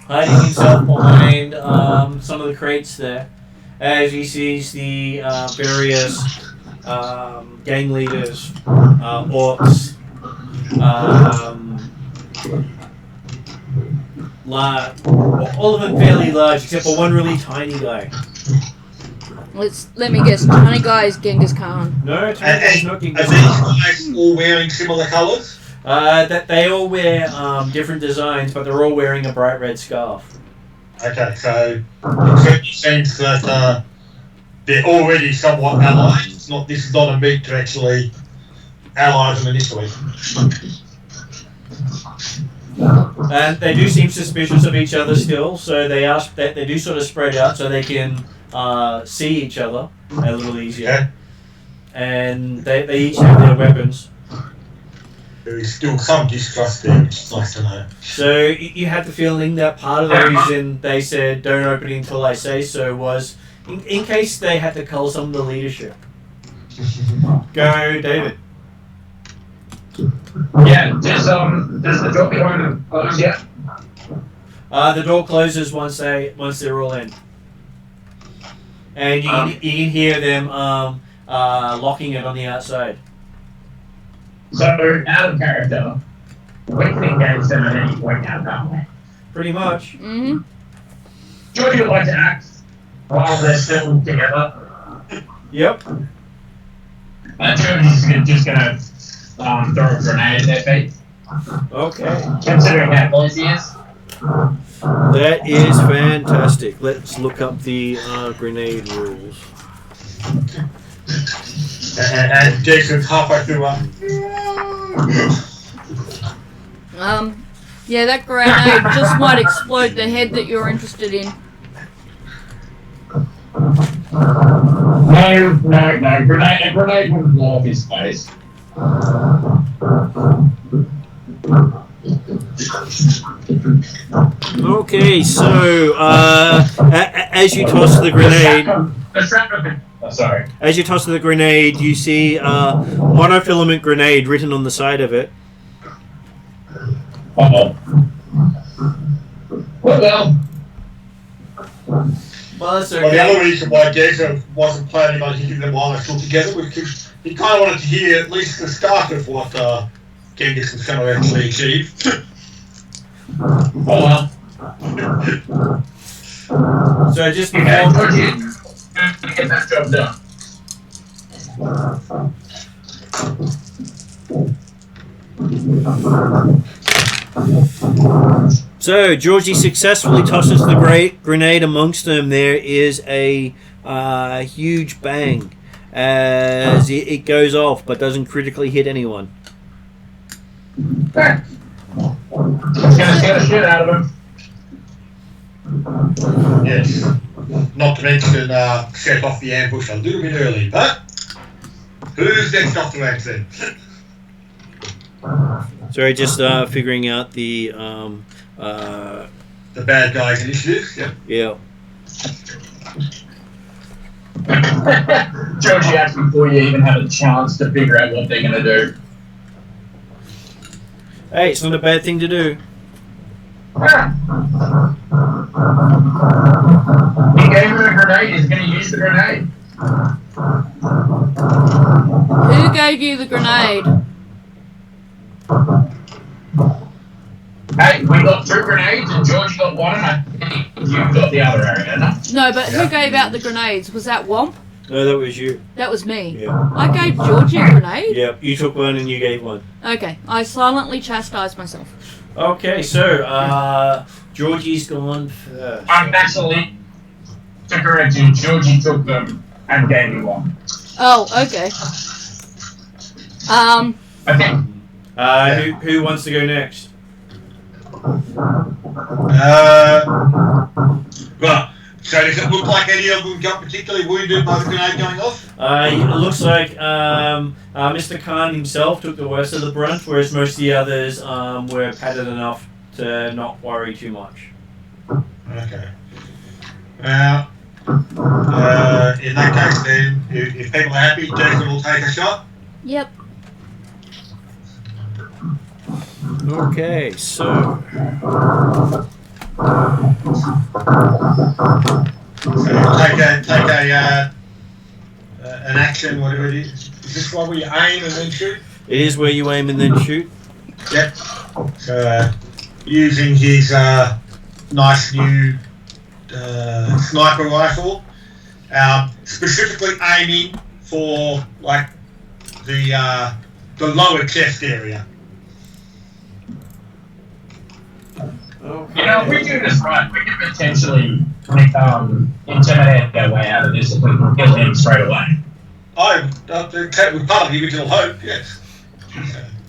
Hiding himself behind some of the crates there, as he sees the various gang leaders, orcs, all of them fairly large, except for one really tiny guy. Let me guess. Tiny guy is Gengis Khan. No, tiny guy's not Gengis Are Khan. these guys all wearing similar colours? That they all wear different designs, but they're all wearing a bright red scarf. Okay, so it certainly seems that they're already somewhat allied. This is not a meet to actually ally them initially. And they do seem suspicious of each other still, so they do sort of spread out so they can see each other a little easier. Okay. And they each have their weapons. There is still some distrust there, which is nice to know. So you had the feeling that part of the reason they said don't open it until I say so was in case they had to cull some of the leadership. Go, David. Yeah, does the door behind close yet? The door closes once they're all in, and you can hear them locking it on the outside. So, out of character, we can engage them at any point now, can't we? Pretty much. Mm-hmm. Georgie would like to act while they're still together. Yep. Georgie's just gonna throw a grenade at their feet. Okay. Considering how close he is. That is fantastic. Let's look up the grenade rules. And Jason's halfway through Yeah, that grenade just might explode the head that you're interested in. No. Grenade wouldn't blow up his face. Okay, so as you toss the grenade, sorry. As you toss the grenade, you see monofilament grenade written on the side of it. Uh-oh. Well. Well, that's Well, the other reason why Geza wasn't planning on hitting them while they're still together was because he kind of wanted to hear at least the start of what Gengis was going to actually achieve. Oh well. So just Okay, get that job done. So Georgie successfully tosses the grenade amongst them. There is a huge bang as it goes off, but doesn't critically hit anyone. It's gonna scare the shit out of him. Yes. Not to mention set off the ambush a little bit early, but who's next off the ranks then? Sorry, just figuring out the bad guys initiative. Yep. yeah. Georgie asked before you even have a chance to figure out what they're gonna do. Hey, it's not a bad thing to do. He gave him a grenade, he's gonna use the grenade. Who gave you the grenade? Hey, we got 2 grenades and Georgie got 1 and I think you got the other area, no? No, but who gave out the grenades? Was that Womp? No, that was you. That was me. Yeah. I gave Georgie a grenade? Yeah, you took one and you gave one. Okay, I silently chastised myself. Okay, so Georgie's gone first. I'm actually, to correct you, Georgie took them and gave me 1. Oh, okay. I think. Who wants to go next? Well, so does it look like any of them got particularly wounded by the grenade going off? It looks like Mr. Khan himself took the worst of the brunt, whereas most of the others were padded enough to not worry too much. Okay. Now, in that case then, if people are happy, Jason will take a shot. Yep. Okay, so take an action, whatever it is. Is this one where you aim and then shoot? it is where you aim and then shoot. Yep. So using his nice new sniper rifle, specifically aiming for like the lower chest area. Okay. You know, if we do this right, we can potentially intimidate our way out of this if we can kill him straight away. With part of the original hope, yes.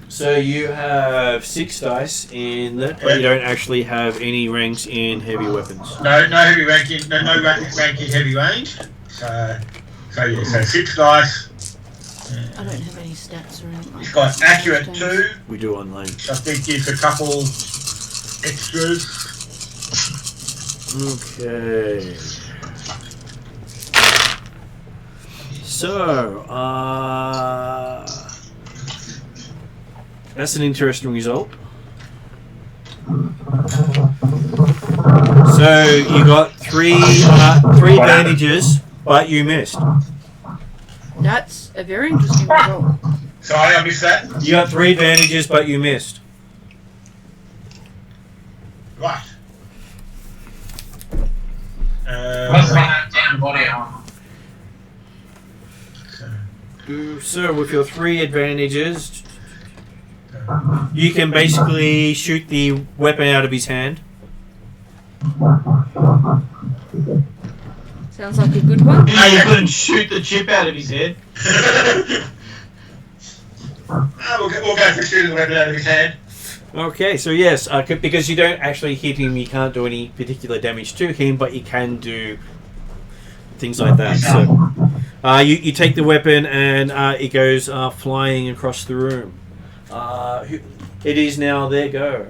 So you have 6 dice in that, but you don't actually have any ranks in heavy weapons. No heavy ranking, no rank in heavy range. So 6 dice. I don't have any stats or anything. He's got accurate 2, We do online. which I think gives a couple extras. Okay. So, that's an interesting result. So you got 3 advantages, but you missed. That's a very interesting result. Sorry, I missed that. You got 3 advantages, but you missed. Right. Let's run that damn body armor. So with your 3 advantages, you can basically shoot the weapon out of his hand. Sounds like a good one. You couldn't shoot the chip out of his head. We'll go for shooting the weapon out of his hand. Okay, so yes, because you don't actually hit him, you can't do any particular damage to him, but you can do things like that. So you take the weapon and it goes flying across the room. It is now their go.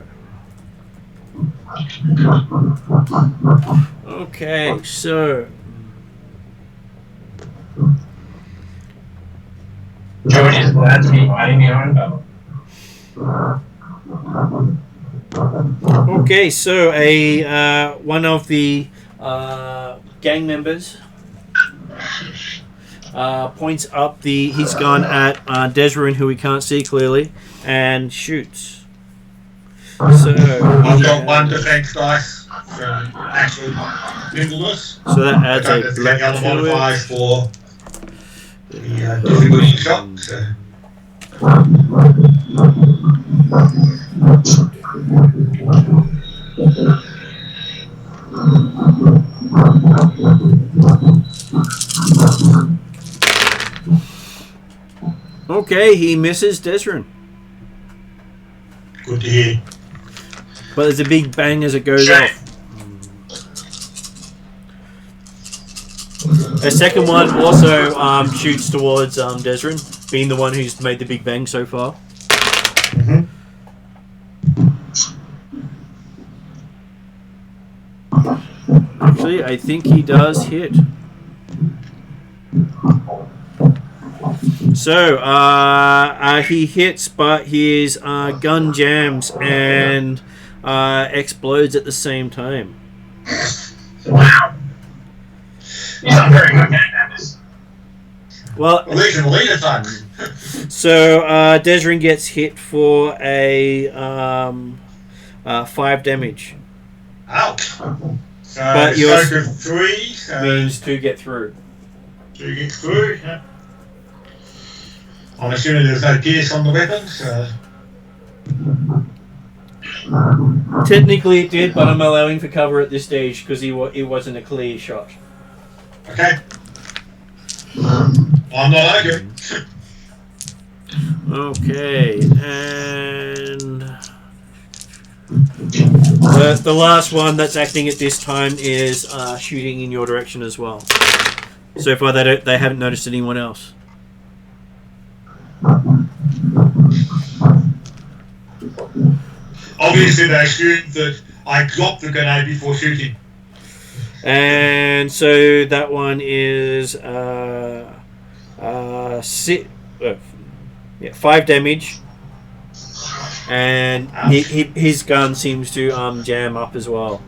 Okay, so Joey is glad to be fighting the Iron Battle. okay, so one of the gang members points up his gun at Desrin, who we can't see clearly, and shoots. So I've got one defense dice for actual nimbleness. So that adds a black other to modifiers it. for the difficulty shot. So. Okay, he misses Desrin. Good to hear. But there's a big bang as it goes off. A second one also shoots towards Desrin, being the one who's made the big bang so far. Mm-hmm. Actually, I think he does hit. So, he hits, but his gun jams and explodes at the same time. Wow. He's not very good at this. Well, Leader time. so Desrin gets hit for a 5 damage. Ouch. So But you're stroke of 3. So means to get through. 2 gets through. Yeah. I'm assuming there's no pierce on the weapon. So. Technically it did, but I'm allowing for cover at this stage because it wasn't a clear shot. Okay. I'm not arguing. Okay, and the last one that's acting at this time is shooting in your direction as well. So far they haven't noticed anyone else. Obviously they assumed that I dropped the grenade before shooting. And so that one is 5 damage, and his gun seems to jam up as well,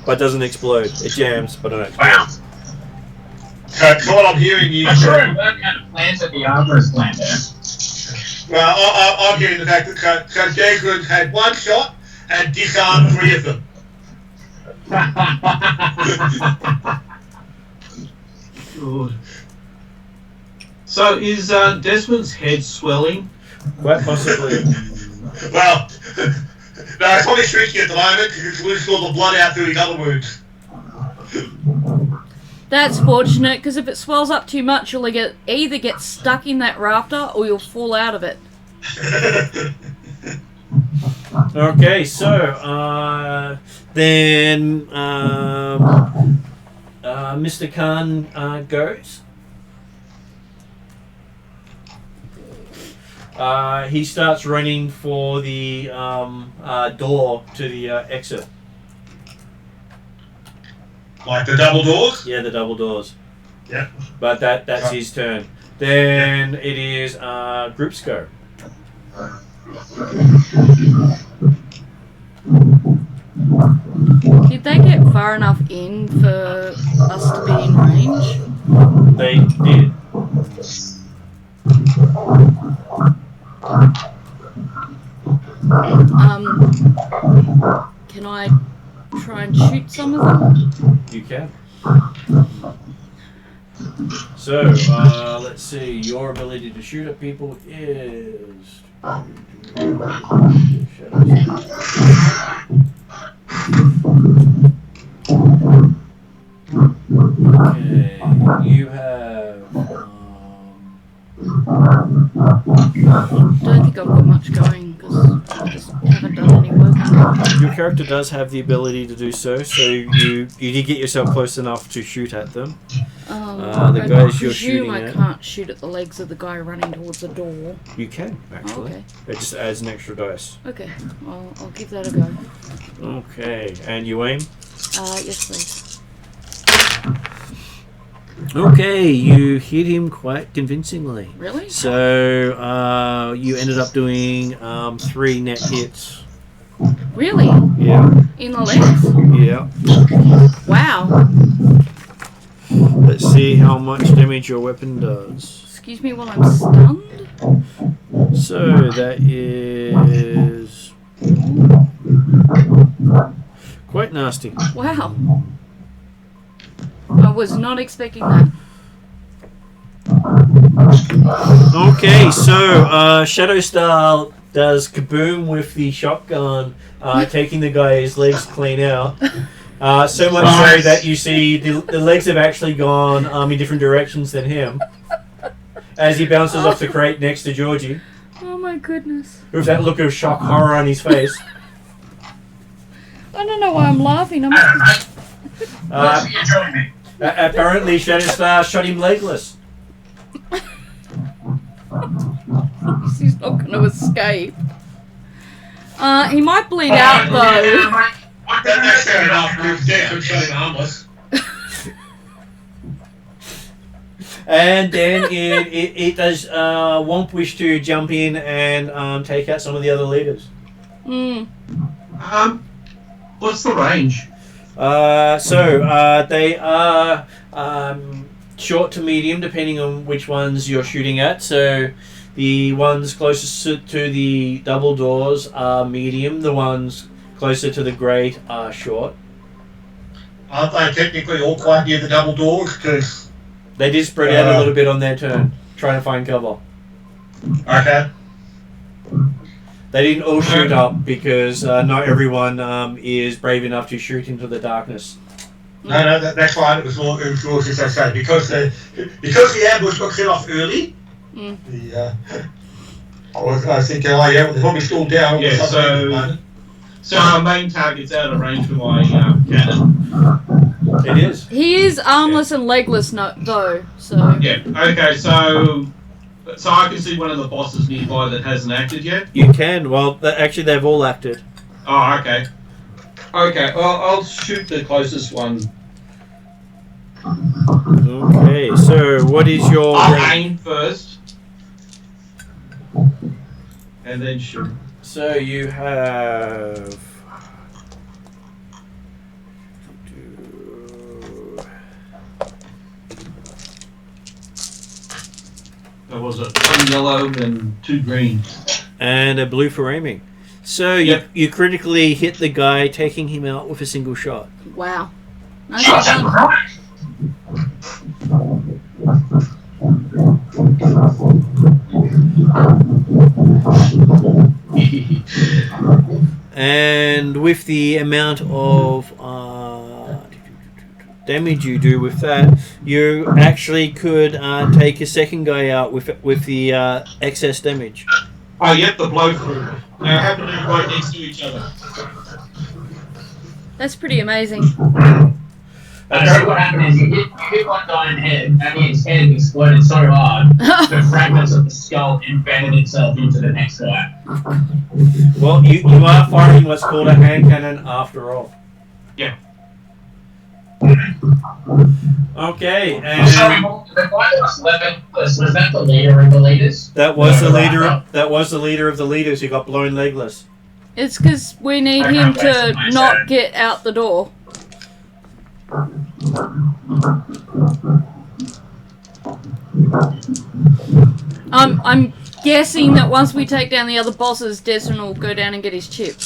but doesn't explode. It jams, but don't explode. Wow. So what I'm hearing is... I'm sure it kind of plans at the opera's plant there. Well, I'm hearing the fact that Desrin had 1 shot and disarmed 3 of them. Good. So is Desmond's head swelling? Quite possibly. Well, no, it's probably shrinking at the moment because it's losing all the blood out through his other wounds. That's fortunate, because if it swells up too much, you'll either get stuck in that rafter or you'll fall out of it. Okay, so then Mr. Khan goes. He starts running for the door to the exit. Like the double doors? Yeah, the double doors. Yeah. But that's his turn. Then it is Group's go. Did they get far enough in for us to be in range? They did. Can I try and shoot some of them? You can. So, let's see. Your ability to shoot at people is... Okay, you have... Don't think I've got much going because I just haven't done Your character does have the ability to do so, so you did get yourself close enough to shoot at them. The guys you're shooting I at. can't shoot at the legs of the guy running towards the door. You can, actually. Oh, okay. It just adds an extra dice. Okay, I'll give that a go. Okay, and you aim? Yes, please. Okay, you hit him quite convincingly. Really? So, you ended up doing 3 net hits. Really? Yeah. In the legs? Yeah. Wow. Let's see how much damage your weapon does. Excuse me while I'm stunned? So, that is quite nasty. Wow. I was not expecting that. Okay, so Shadowstar does kaboom with the shotgun, taking the guy's legs clean out. So much so that you see the legs have actually gone in different directions than him as he bounces off the crate next to Georgie. Oh my goodness. With that look of shock horror on his face. I don't know why I'm laughing. Apparently Shadowstar shot him legless. He's not going to escape. He might bleed out though. That's fair enough. We've definitely shot him harmless. And then it does Womp wish to jump in and take out some of the other leaders. What's the range? So they are short to medium, depending on which ones you're shooting at. So the ones closest to the double doors are medium. The ones closer to the grate are short. Aren't they technically all quite near the double doors? Because They did spread out a little bit on their turn, trying to find cover. okay. They didn't all shoot up because not everyone is brave enough to shoot into the darkness. No, that's fine. It was more just I say because the ambush got set off early. I was thinking, they're probably still down. Yeah, so our main target's out of range for my cannon. It is. He is armless and legless though, so... Yeah, okay, so I can see one of the bosses nearby that hasn't acted yet? You can. Well, actually, they've all acted. Oh, okay. Okay, well, I'll shoot the closest one. Okay, so what is your... I'll aim first. And then shoot. So you have... There was one yellow and 2 green. And a blue for aiming. So you critically hit the guy, taking him out with a single shot. Wow. Nicely done. And with the amount of damage you do with that, you actually could take a second guy out with the excess damage. Oh, yep, the blow through. They happen to be right next to each other. That's pretty amazing. So what happened is you hit one guy in the head, and his head exploded so hard that fragments of the skull embedded itself into the next guy. Well, you are firing what's called a hand cannon after all. Yeah. Okay, So and the guy that was legless, was that the leader of the leaders? that was the leader. That was the leader of the leaders who got blown legless. It's because we need him to not get out the door. I'm guessing that once we take down the other bosses, Desmond will go down and get his chip.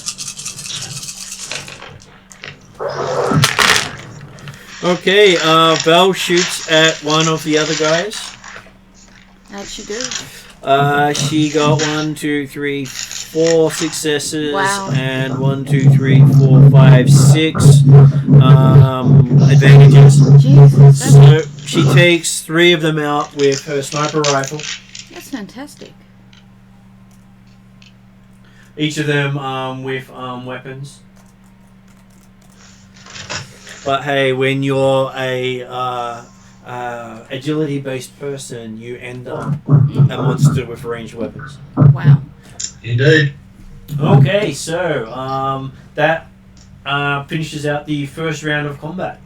Okay, Val shoots at one of the other guys. How'd she do? She got 1, 2, 3, 4 successes. Wow. And 1, 2, 3, 4, 5, 6 advantages. Jesus, So she takes 3 of them out with her sniper rifle. that's fantastic. Each of them with weapons. But hey, when you're a agility-based person, you end up a monster with ranged weapons. Wow. Indeed. Okay, so that finishes out the first round of combat.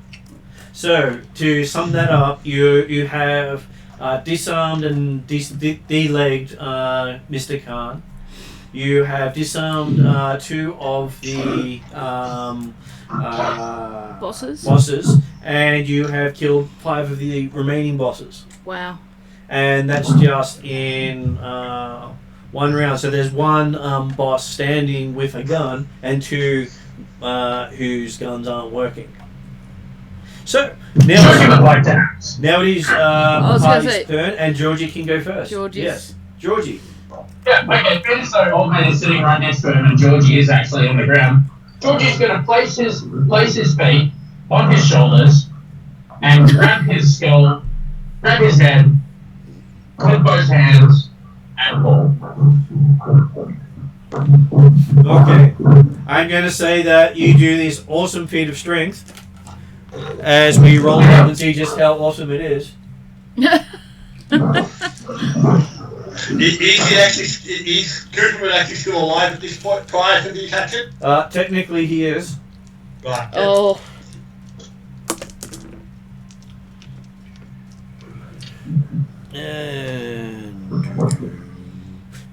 So to sum that up, you have disarmed and de-legged Mr. Khan. You have disarmed 2 of the bosses, and you have killed 5 of the remaining bosses. Wow. And that's just in one round. So there's one boss standing with a gun and 2 whose guns aren't working. So now it is Party's turn, and Georgie can go first. Yes, Georgie. Yeah, okay, being so old man is sitting right next to him and Georgie is actually on the ground. Georgie's going to place his feet on his shoulders and grab his skull, grab his head, with both hands, and pull. Okay. I'm going to say that you do this awesome feat of strength as we roll it up and see just how awesome it is. Is Goodman actually still alive at this point prior to the action? Technically he is. Right. Oh. And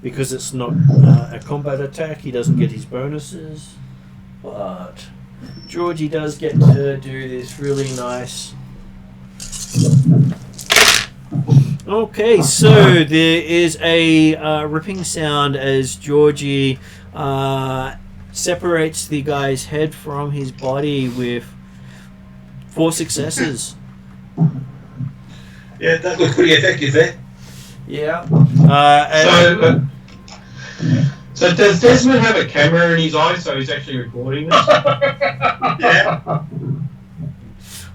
because it's not a combat attack, he doesn't get his bonuses. But Georgie does get to do this really nice. Okay, so there is a ripping sound as Georgie separates the guy's head from his body with 4 successes. Yeah, that looks pretty effective there. Yeah. So does Desmond have a camera in his eyes so he's actually recording this? Yeah.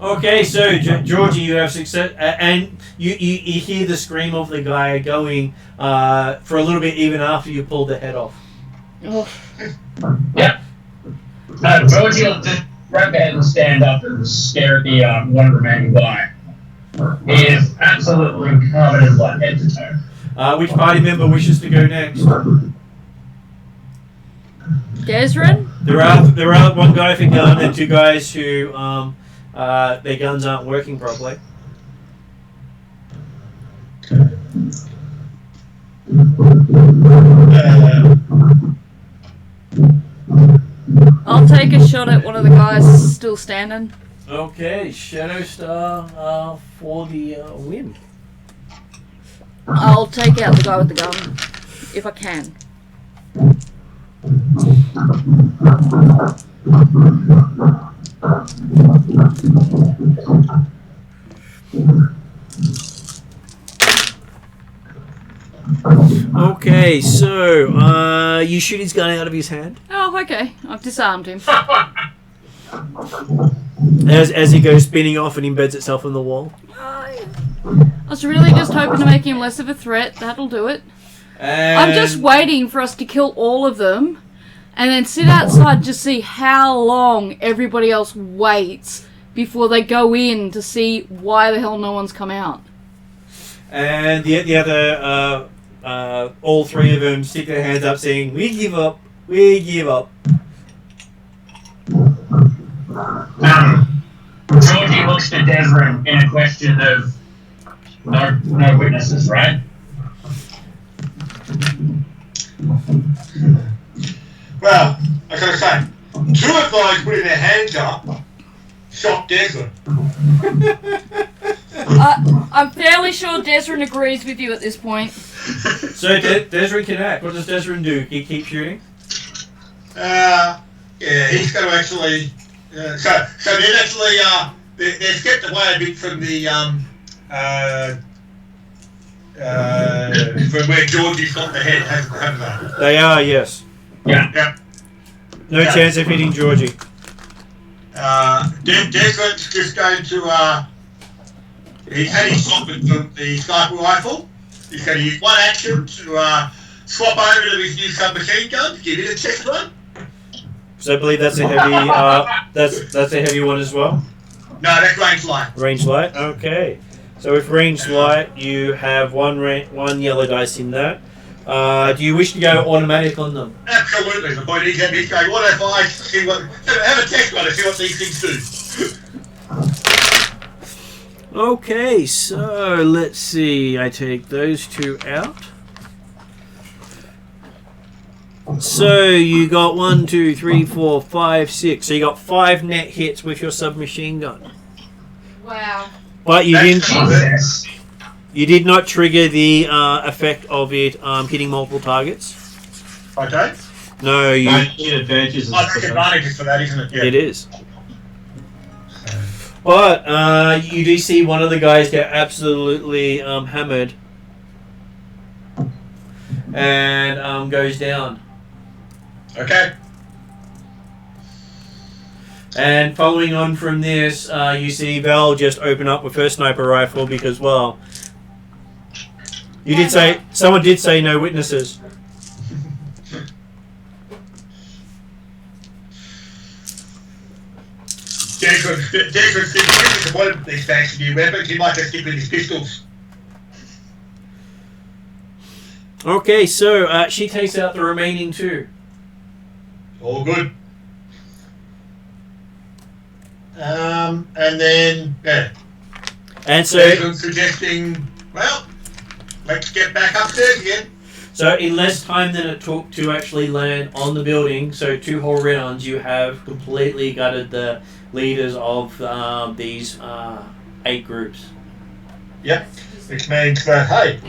Okay, so Georgie, you have success, and you hear the scream of the guy going for a little bit even after you pulled the head off. Oh. Yep. Georgie will just grab the head and stand up and stare at the one remaining guy. He is absolutely covered in blood, head to toe. Which party member wishes to go next? Desrin? There are one guy with a gun and 2 guys who their guns aren't working properly. I'll take a shot at one of the guys still standing. Okay, Shadow Star for the win. I'll take out the guy with the gun, if I can. Okay, so you shoot his gun out of his hand. Oh, okay. I've disarmed him. As he goes spinning off and embeds itself in the wall. I was really just hoping to make him less of a threat. That'll do it. And I'm just waiting for us to kill all of them and then sit outside to see how long everybody else waits before they go in to see why the hell no one's come out. And the other, all 3 of them stick their hands up saying, "We give up, we give up." Georgie looks to Desrin in a question of no witnesses, right? Well, I gotta say, 2 of those putting their hands up shot Desmond. I'm fairly sure Desrin agrees with you at this point. So Desrin can act. What does Desrin do? He keep shooting? Yeah, he's going to actually. So they're actually they're stepped away a bit from the from where Georgie's got the head, haven't they? They are, yes. Yeah. No chance of hitting Georgie. Desmond's just going to. He's had his shot with the sniper rifle. He's going to use one action to swap over to his new submachine gun, give it a test run. So I believe that's a heavy. That's a heavy one as well. No, that's range light. Range light. Okay. So with range light, you have one yellow dice in that. Do you wish to go automatic on them? Absolutely. The point is, he's going, what if I see what... Have a test run and see what these things do. Okay, so let's see. I take those two out. So you got 1, 2, 3, 4, 5, 6. So you got 5 net hits with your submachine gun. Wow. But you didn't. Jesus. You did not trigger the effect of it hitting multiple targets. Okay. No, you. Advantages. I think advantages for that, isn't it? Yeah. It is. But you do see one of the guys get absolutely hammered and goes down. Okay. And following on from this, you see Val just open up with her sniper rifle because, well, you did say someone did say no witnesses. Jacob disappointed with these fancy new weapons. He might just stick with his pistols. Okay, so she takes out the remaining 2. All good. And then, yeah. And so, Jacob suggesting, well, let's get back upstairs again. so in less time than it took to actually land on the building, so 2 whole rounds, you have completely gutted the leaders of these 8 groups. Yep. Which means that, hey,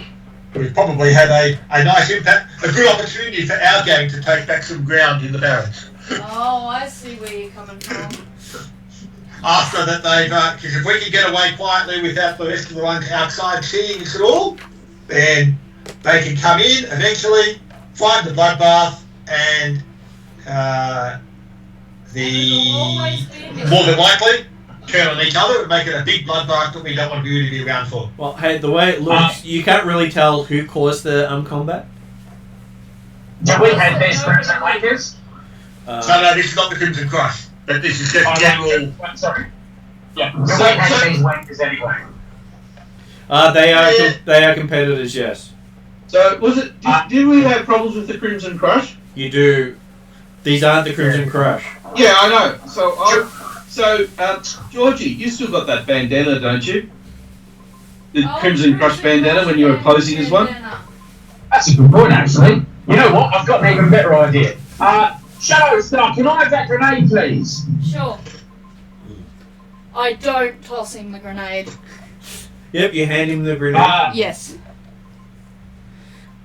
we've probably had a nice impact, a good opportunity for our gang to take back some ground in the barracks. Oh, I see where you're coming from. After that they've, because if we can get away quietly without the rest of the ones outside seeing us at all, then they can come in, eventually find the bloodbath, and more than likely turn on each other and make it a big bloodbath that we don't want to really be around for. Well, hey, the way it looks, you can't really tell who caused the combat. Do we have these Crimson Lakers? No, this is not the Crimson Crush, but this is just general. Sorry. Yeah. Do we have these Lakers anyway? They are competitors, yes. So was it? Did we have problems with the Crimson Crush? You do. These aren't the Crimson Crush. Yeah, I know. So Georgie, you still got that bandana, don't you? The Crimson Crush bandana when you were posing as one. That's a good point, actually. You know what? I've got an even better idea. Shadowstar, can I have that grenade, please? Sure. I don't toss him the grenade. Yep, you hand him the grenade. Yes.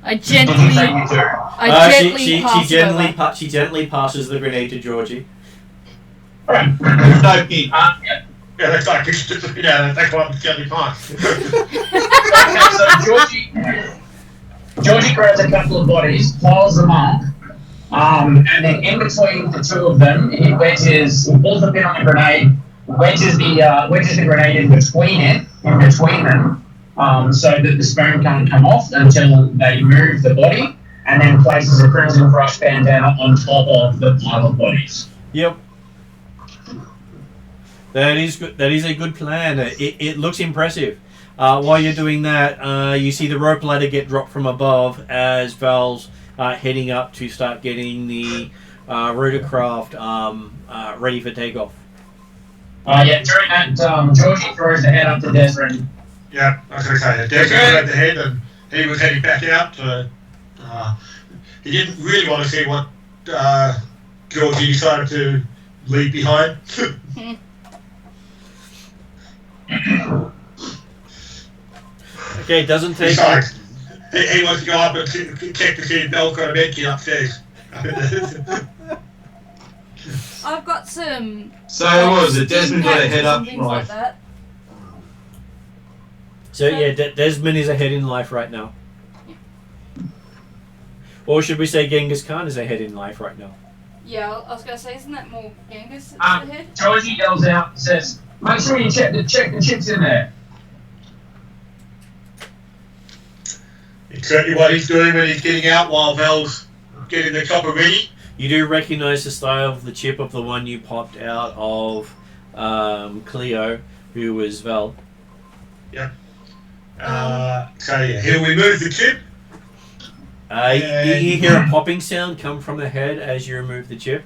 I gently pass it over. She gently passes the grenade to Georgie. Alright. There's no pin. Yeah, that's like that's what I'm gently passed. Okay, so Georgie grabs a couple of bodies, piles them up, and then in between the 2 of them, he wedges, pulls the pin on the grenade, wedges the grenade in between them, so that the sperm can't come off until they move the body, and then places a Crimson Crush bandana on top of the pile of bodies. Yep. That is good. That is a good plan. It looks impressive. While you're doing that, you see the rope ladder get dropped from above as Val's heading up to start getting the rotorcraft ready for takeoff. Yeah, during that, Georgie throws the head up to Desmond. Yeah, I was going to say, Desmond had the head and he was heading back out. He didn't really want to see what Georgie decided to leave behind. Okay, doesn't take. Besides, he wants to go up and check to see if Belle's got a medkit upstairs. I've got some. So what was it? Desmond got a head up, things right? like that. So yeah, Desmond is ahead in life right now. Or should we say Gengis Khan is ahead in life right now? Yeah, I was going to say, isn't that more Gengis that's ahead? Georgie yells out and says, "Make sure you check the chips in there." He exactly what he's doing when he's getting out while Val's getting the chopper ready. You do recognise the style of the chip of the one you popped out of Cleo, who was Val. Yep. So yeah, he'll remove the chip. You hear a popping sound come from the head as you remove the chip.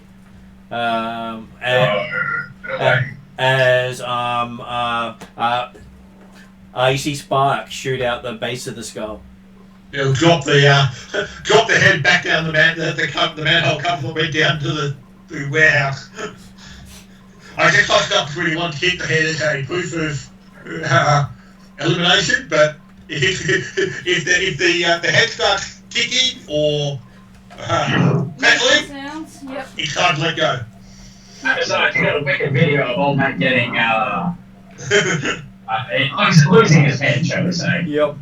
You see sparks shoot out the base of the skull. He'll drop the head back down the manhole cover and went down to the warehouse. I just tossed up because we want to keep the head as a proof of elimination, but if the head starts kicking or rattling, yep. it's time to let go. So I got a wicked video of old man getting losing his head, shall we say? Yep.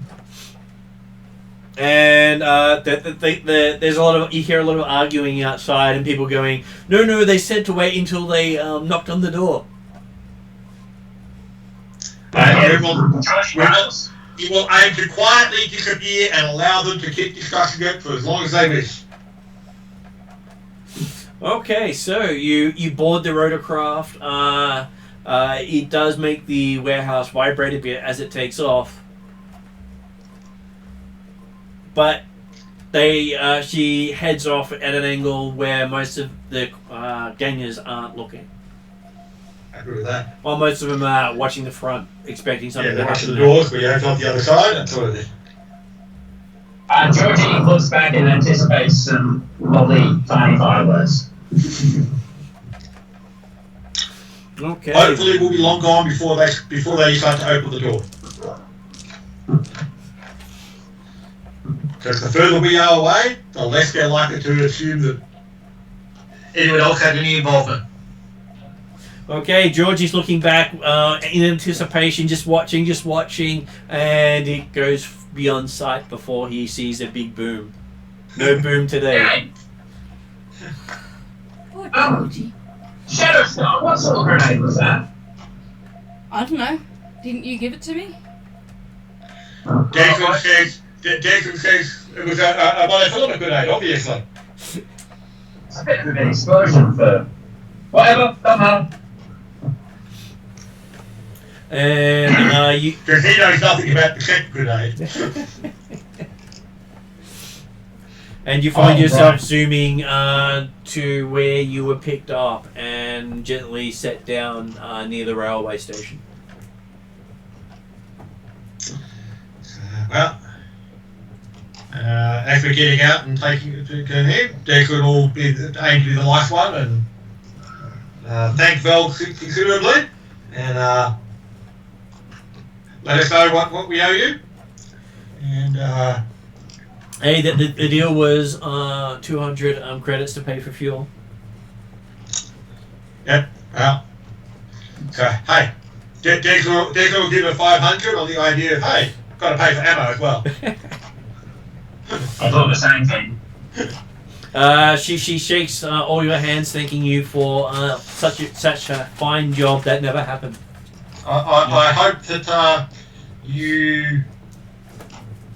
And there's a lot of, you hear a lot of arguing outside and people going, no, they said to wait until they knocked on the door. You will aim to quietly disappear and allow them to keep discussing it for as long as they wish. Okay, so you board the rotorcraft. It does make the warehouse vibrate a bit as it takes off. But she heads off at an angle where most of the gangers aren't looking. Happy with that. While most of them are watching the front, expecting something to watching happen. the doors, we have on the other side, and sort of this. Georgie looks back and anticipates some lovely tiny fireworks. Okay. Hopefully, we'll be long gone before they decide to open the door. Because the further we are away, the less they're likely to assume that anyone else had any involvement. Okay, Georgie's looking back in anticipation, just watching, and it goes beyond sight before he sees a big boom. No boom today. Poor Georgie. Shadowstar, what sort of grenade was that? I don't know. Didn't you give it to me? Jason says it was a monofilament grenade, obviously. It's a bit of an explosion for whatever, don't matter. And you. Because he knows nothing about the second grenade. And you find yourself zooming to where you were picked up and gently set down near the railway station. Well, as we're getting out and taking it to him, Declan will aim to be the nice one and thank Val considerably and let us know what we owe you. And hey, the deal was 200 credits to pay for fuel. Yep. Well. So hey, Declan will give her 500 on the idea of got to pay for ammo as well. I thought the same thing. She shakes all your hands, thanking you for such a fine job that never happened. I hope that you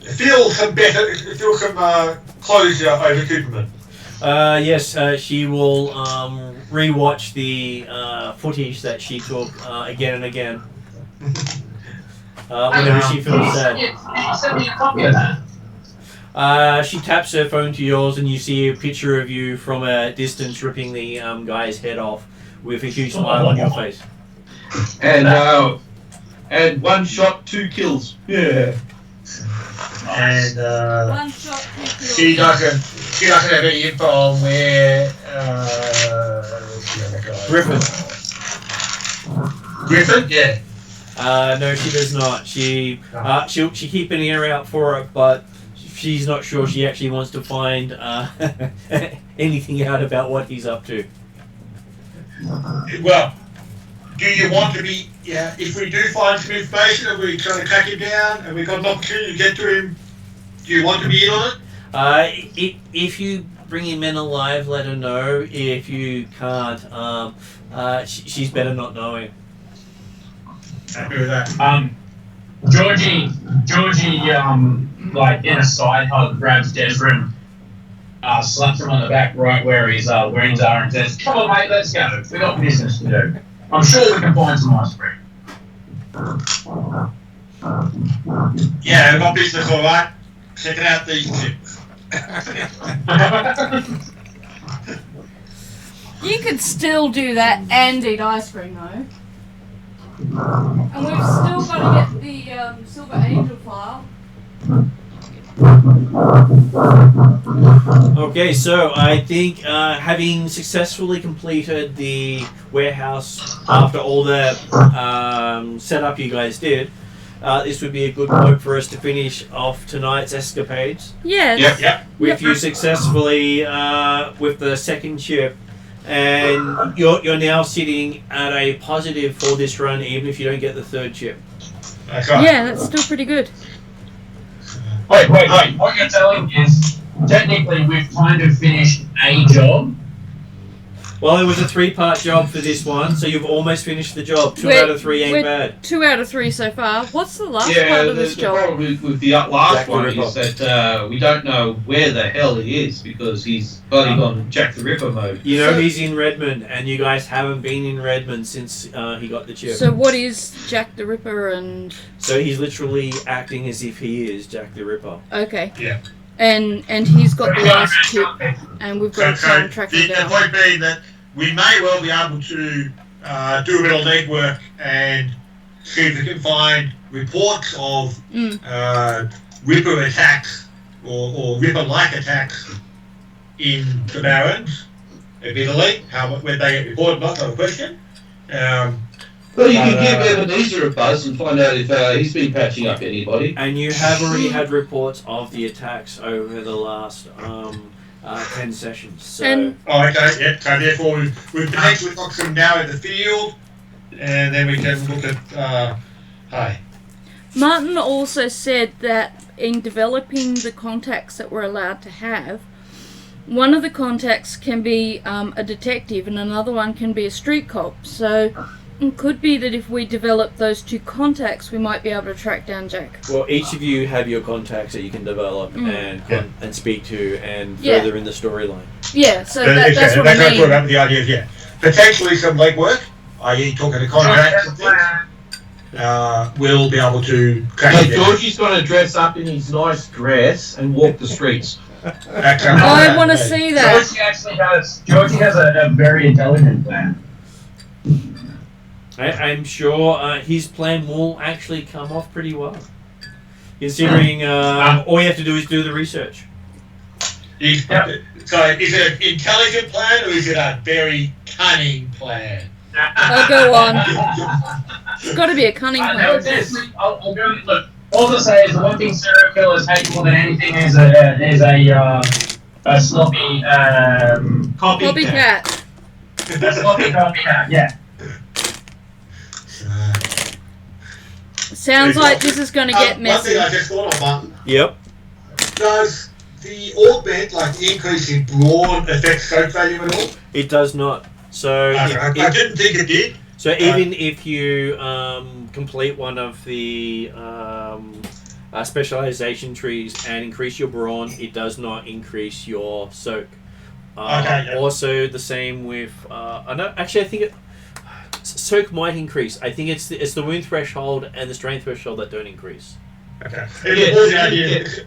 feel some closure over Cooperman. Yes, she will rewatch the footage that she took again and again. Whenever she feels sad. Send me a copy of that. She taps her phone to yours, and you see a picture of you from a distance ripping the guy's head off with a huge smile on your face. And 1 shot, 2 kills. Yeah. And 1 shot, 2 kills. she doesn't have any info on where what's the other guy? Griffin? Yeah. No, she does not. She'll keep an ear out for it, but she's not sure she actually wants to find anything out about what he's up to. Well, do you want to be? Yeah. If we do find some information and we're trying to track him down and we've got an opportunity to get to him, do you want to be in on it? If you bring him in alive, let her know. If you can't, she's better not knowing. Happy with that. Georgie like in a side hug, grabs Desmond, slaps him on the back right where his wings are, and says, "Come on, mate, let's go. We got business to do. I'm sure we can find some ice cream." Yeah, I've got business, all right. Checking out these chips. You could still do that and eat ice cream though. And we've still got to get the Silver Angel file. Okay, so I think having successfully completed the warehouse after all the setup you guys did, this would be a good point for us to finish off tonight's escapades. Yes. Yep. With you successfully with the second ship, and you're now sitting at a positive for this run, even if you don't get the third ship. That's right. Yeah, that's still pretty good. Wait. What you're telling is, technically, we've kind of finished a job. Well, it was a 3-part job for this one, so you've almost finished the job. 2 We're- out of 3 ain't we're bad. 2 out of 3 so far. What's the last Yeah, part of the this job? problem with the last Jack the one Ripper. is that we don't know where the hell he is because he's bloody gone Jack the Ripper mode. You know he's in Redmond, and you guys haven't been in Redmond since he got the chip. So what is Jack the Ripper and... So he's literally acting as if he is Jack the Ripper. Okay. Yeah. And he's got the last chip, and we've got to try and track him the down. point being that we may well be able to do a bit of legwork and see if we can find reports of Ripper attacks or Ripper-like attacks in the Barrens, admittedly. When they get reported, not a question. Well, you can give Ebenezer a buzz and find out if he's been patching up anybody. And you have already had reports of the attacks over the last 10 sessions. So And- Okay, yeah, so therefore we've potentially got some now in the field, and then we can look at, hi. Martin also said that in developing the contacts that we're allowed to have, one of the contacts can be a detective and another one can be a street cop. So it could be that if we develop those 2 contacts, we might be able to track down Jack. well, each of you have your contacts that you can develop and speak to and Yeah. further in the storyline. Yeah, so that's what I That's mean. what the idea is, yeah. Potentially some legwork, i.e. talking to contracts and things. We'll be able to So crack it down. Georgie's going to dress up in his nice dress and walk the streets. I want to see that. Georgie has a very intelligent plan. I'm sure his plan will actually come off pretty well. Considering all you have to do is do the research. So is it an intelligent plan or is it a very cunning plan? I'll go on. It's got to be a cunning No, plan. it is. I'll go. Look, all I'll say is the one thing serial killers hate more than anything is a sloppy Copycat. A sloppy copycat. Yeah. Sounds like this is going to get One messy. thing I just thought of, Martin, Yep. does the augment, like the increase in brawn, affect soak value at all? It does not. So I didn't think it did. So even if you complete one of the specialization trees and increase your brawn, it does not increase your soak. Also, the same with I think soak might increase. I think it's the wound threshold and the strength threshold that don't increase. Okay. The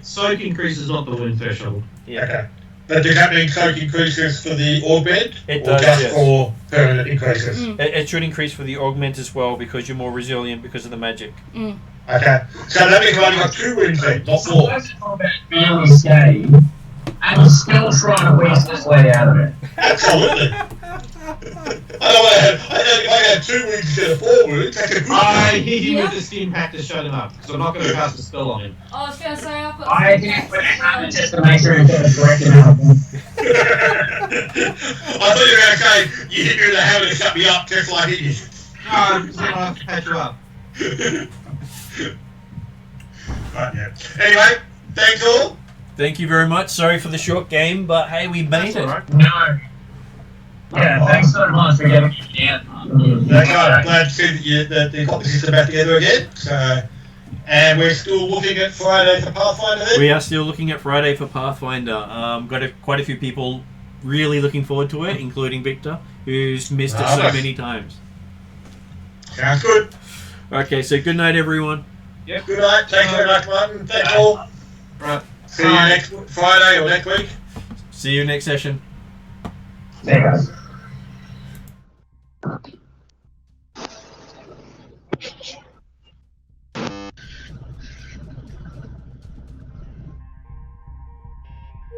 soak increases, not the wound threshold. Yeah. Okay. But does that mean soak increases for the augment? It or does, just yes. for permanent increases? It should increase for the augment as well because you're more resilient because of the magic. Okay. So that means I've only got 2 wounds then, not 4. That's fairly scary, and he's still trying to weasel his way out of it. Absolutely. I had 2 wounds instead of 4 wounds. That's a good I hit him with the stim pack to shut him up because I'm not going to cast a spell on him. I was going to say I've got I hit him with it just to make sure he's going to direct him out. I thought you were going to say, you hit me with a hammer to shut me up, just like it is. No, I'm going to have to patch you up. Right, yeah. Anyway, thanks all. Thank you very much. Sorry for the short game, but hey, we made it. Right. No. Yeah, thanks so much for getting me down. I'm glad to see that the competition's back together again. So, And we're still looking at Friday for Pathfinder then? We are still looking at Friday for Pathfinder. Quite a few people really looking forward to it, including Victor, who's missed it so many times. Sounds good. Okay, so good night, everyone. Yep. Good night. Thanks very much, Martin. Thanks all. Right. See you next Friday or next week. See you next session. There you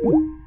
go.